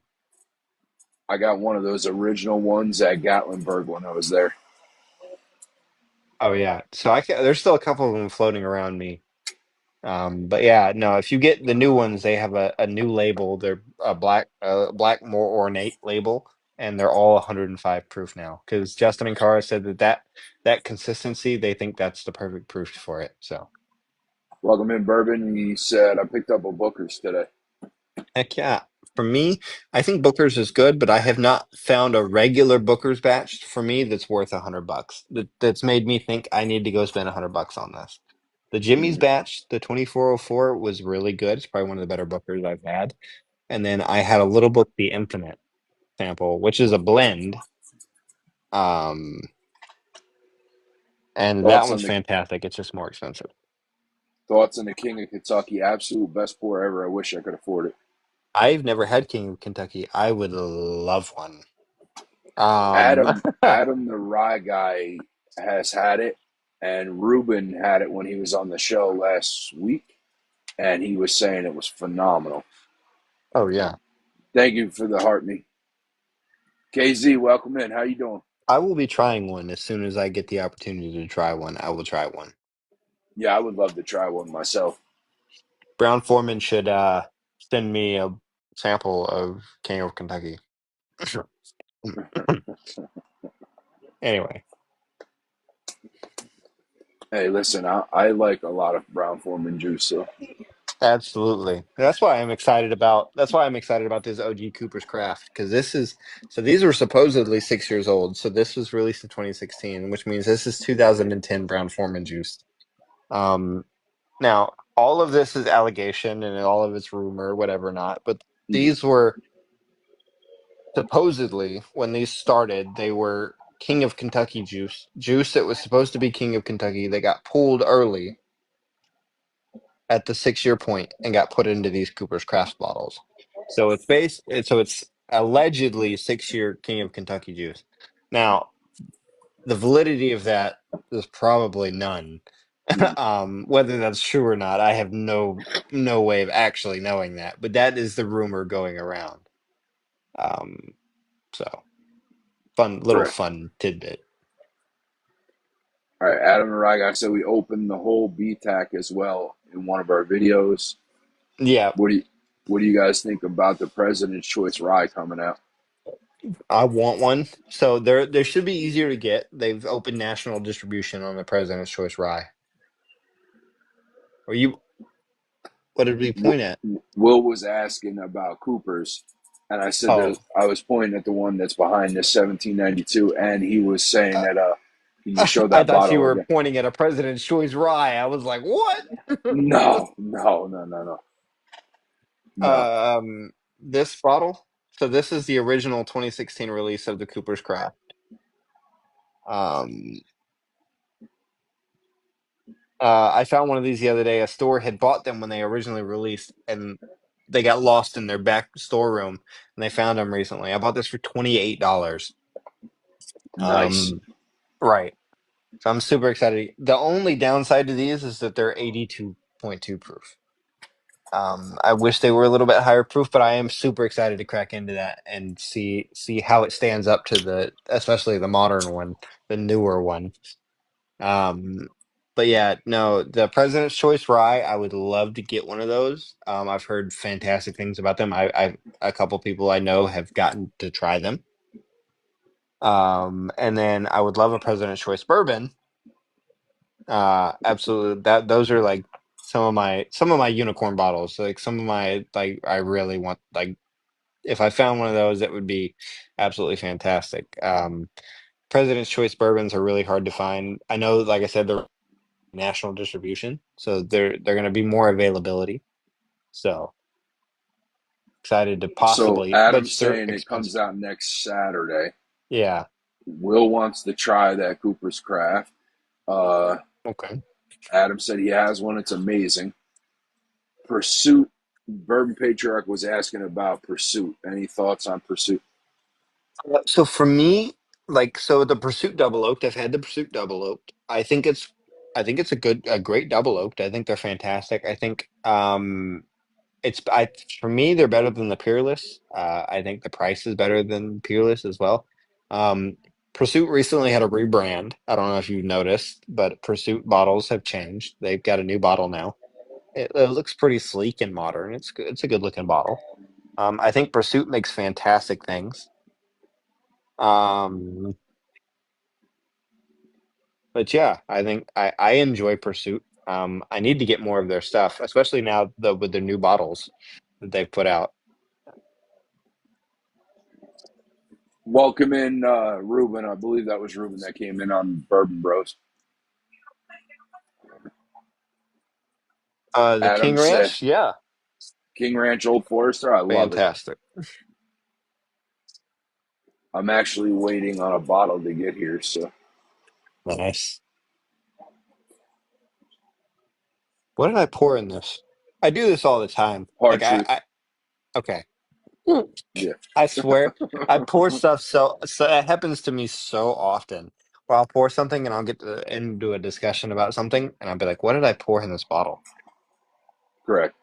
I got one of those original ones at Gatlinburg when I was there. Oh yeah. So there's still a couple of them floating around me. But yeah, no, if you get the new ones, they have a new label. They're a black, more ornate label, and they're all 105 proof now. Because Justin and Cara said that consistency, they think that's the perfect proof for it. So Welcome in, Bourbon. He said I picked up a Booker's today. heck yeah. For me, I think Booker's is good, but I have not found a regular Booker's batch for me that's worth $100. That's made me think I need to go spend $100 on this. The Jimmy's Mm. batch, the 2404, was really good. It's probably one of the better Bookers I've had. And then I had a little book, The Infinite sample, which is a blend. Um, and that Thoughts one's on the fantastic. It's just more expensive. thoughts on the King of Kentucky? Absolute best pour ever. I wish I could afford it. I've never had King of Kentucky. I would love one. Um, Adam the Rye guy has had it, and Ruben had it when he was on the show last week, and he was saying it was phenomenal. oh yeah. Thank you for the heart me. KZ, welcome in. How you doing? I will be trying one as soon as I get the opportunity to try one. I will try one. Yeah, I would love to try one myself. Brown Foreman should send me a sample of King of Kentucky. Anyway, Hey, listen, I like a lot of Brown Foreman juice, so absolutely. That's why I'm excited about this OG Cooper's Craft because these were supposedly 6 years old. So this was released in 2016, which means this is 2010 Brown Foreman juice. Um, Now all of this is allegation and all of it's rumor, whatever not, but mhm. these were supposedly when these started, they were King of Kentucky juice that was supposed to be King of Kentucky. They got pulled early at the 6 year point and got put into these Cooper's Craft bottles. So it's allegedly 6 year King of Kentucky juice. Now, the validity of that is probably none. Mhm. Whether that's true or not, I have no way of actually knowing that. But that is the rumor going around. Um, so Correct. fun tidbit. All right, Adam and Rygack said we opened the whole BTAC as well in one of our videos. Yeah, What do you What do you guys think about the President's Choice Rye coming out? I want one. So they should be easier to get. They've opened national distribution on the President's Choice Rye. Or you what did we point at? Will was asking about Cooper's, and I said that Oh, I was pointing at the one that's behind the 1792, and he was saying uh, that can you show I that thought you bottle were again? pointing at a President's Choice Rye. I was like, what? No, no, no, no, no, no. This bottle. So this is the original 2016 release of the Cooper's Craft. Um, I found one of these the other day. A store had bought them when they originally released, and they got lost in their back storeroom and they found them recently. I bought this for $28. Nice. Um, right. So I'm super excited. The only downside to these is that they're 82.2 proof. I wish they were a little bit higher proof, but I am super excited to crack into that and see how it stands up to the, especially the modern one, the newer one. Um, but yeah, no, the President's Choice Rye, I would love to get one of those. I've heard fantastic things about them. I a couple people I know have gotten to try them. And then I would love a President's Choice Bourbon. Absolutely. That those are like some of my unicorn bottles. Like some of my like I really want like if I found one of those, that would be absolutely fantastic. President's Choice bourbons are really hard to find. I know, like I said, they're national distribution, so they're going to be more availability. So excited to So possibly, but Adam's they're saying it expensive. comes out next Saturday. Yeah. Will wants to try that Cooper's Craft. Uh, Okay. Adam said he has one. It's amazing. Pursuit. Bourbon Patriarch was asking about Pursuit. Any thoughts on Pursuit? So for me, like, so the Pursuit Double Oaked, I've had the Pursuit Double Oaked. I think it's a great Double Oaked. I think they're fantastic. I think for me they're better than the Peerless. I think the price is better than Peerless as well. Um, Pursuit recently had a rebrand. I don't know if you've noticed, but Pursuit bottles have changed. They've got a new bottle now. It looks pretty sleek and modern. It's good. It's a good looking bottle. I think Pursuit makes fantastic things. Um, but yeah, I think I enjoy Pursuit. I need to get more of their stuff, especially now with the new bottles that they've put out. Welcome in Ruben. I believe that was Ruben that came in on Bourbon Bros. The Adam King said Ranch, yeah, King Ranch Old Forester. I love it. fantastic. I'm actually waiting on a bottle to get here. So Nice. What did I pour in this? I do this all the time. hard Like truth. okay. Yeah, I swear, I pour stuff so it happens to me so often. Where I'll pour something and I'll into a discussion about something, and I'll be like, "What did I pour in this bottle?" correct.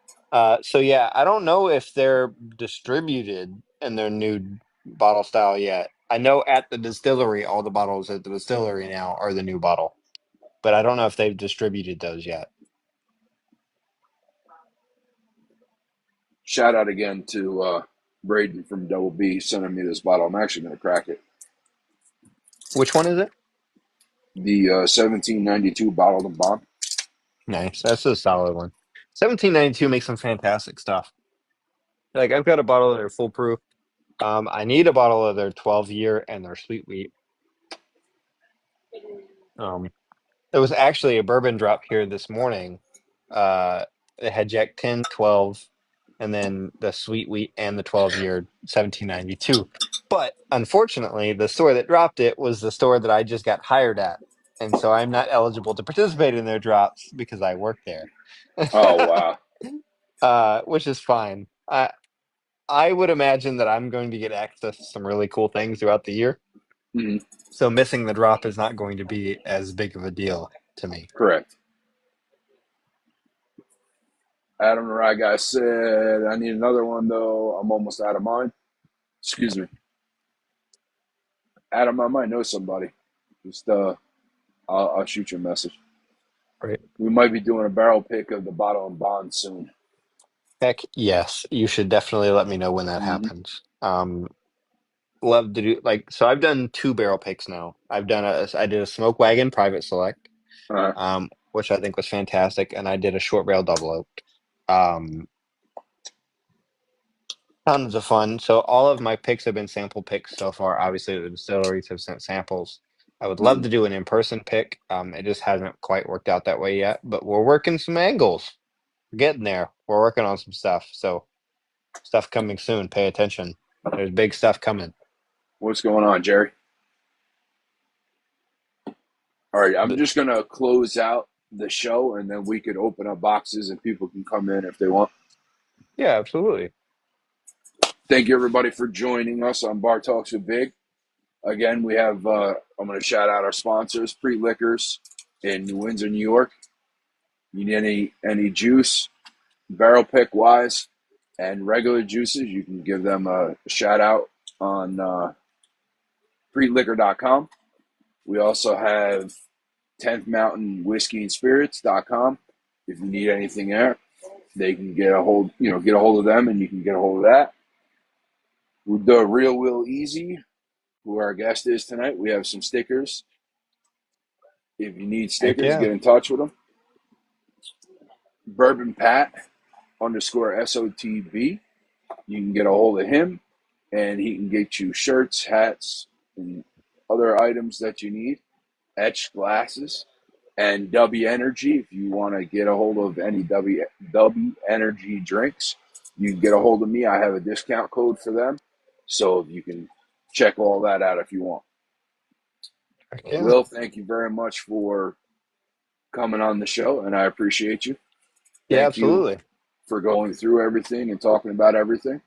So yeah, I don't know if they're distributed in their new bottle style yet. I know at the distillery, all the bottles at the distillery now are the new bottle, but I don't know if they've distributed those yet. Shout out again to Braden from Double B sending me this bottle. I'm actually going to crack it. Which one is it? The 1792 bottled and bond. Nice. That's a solid one. 1792 makes some fantastic stuff. Like I've got a bottle of their full proof. I need a bottle of their 12-year and their sweet wheat. Um, there was actually a bourbon drop here this morning. It had Jack 10, 12, and then the sweet wheat and the 12-year 1792. But unfortunately, the store that dropped it was the store that I just got hired at. And so I'm not eligible to participate in their drops because I work there. Oh wow. Which is fine. I would imagine that I'm going to get access to some really cool things throughout the year. Mhm. So missing the drop is not going to be as big of a deal to me. Correct. Adam the Rye Guy said, I need another one though. I'm almost out of mine. Excuse me. Adam, I might know somebody. Just I'll shoot you a message. Right. We might be doing a barrel pick of the bottle and bond soon. Heck, yes. You should definitely let me know when that Mm-hmm. happens. Love to do like so. I've done two barrel picks now. I did a smoke wagon private select, Uh, which I think was fantastic, and I did a short barrel double oaked. Um, Tons of fun. So all of my picks have been sample picks so far. Obviously, the distilleries have sent samples. I would love mm-hmm. to do an in-person pick. It just hasn't quite worked out that way yet, but we're working some angles. We're getting there. We're working on some stuff. So stuff coming soon. Pay attention. There's big stuff coming. What's going on, Jerry? All right, I'm The- just gonna close out the show, and then we could open up boxes, and people can come in if they want. Yeah, absolutely. Thank you, everybody, for joining us on Bar Talks with Big. Again, we have, I'm going to shout out our sponsors, Pre Liquors in New Windsor, New York. You need any juice, barrel pick wise, and regular juices, you can give them a shout out on preliquor.com. We also have 10th Mountain Whiskey and Spirits.com. If you need anything there, they can get a hold of them, and you can get a hold of that. With the Real Will Easy, who our guest is tonight, we have some stickers. If you need Heck stickers, yeah. get in touch with them. Bourbon Pat underscore SOTB. You can get a hold of him, and he can get you shirts, hats, and other items that you need. Etched glasses and W Energy. If you want to get a hold of any W Energy drinks, you can get a hold of me. I have a discount code for them, so you can check all that out if you want. Heck yeah. Will, thank you very much for coming on the show, and I appreciate you. Yeah, Thank you absolutely. for going through everything and talking about everything.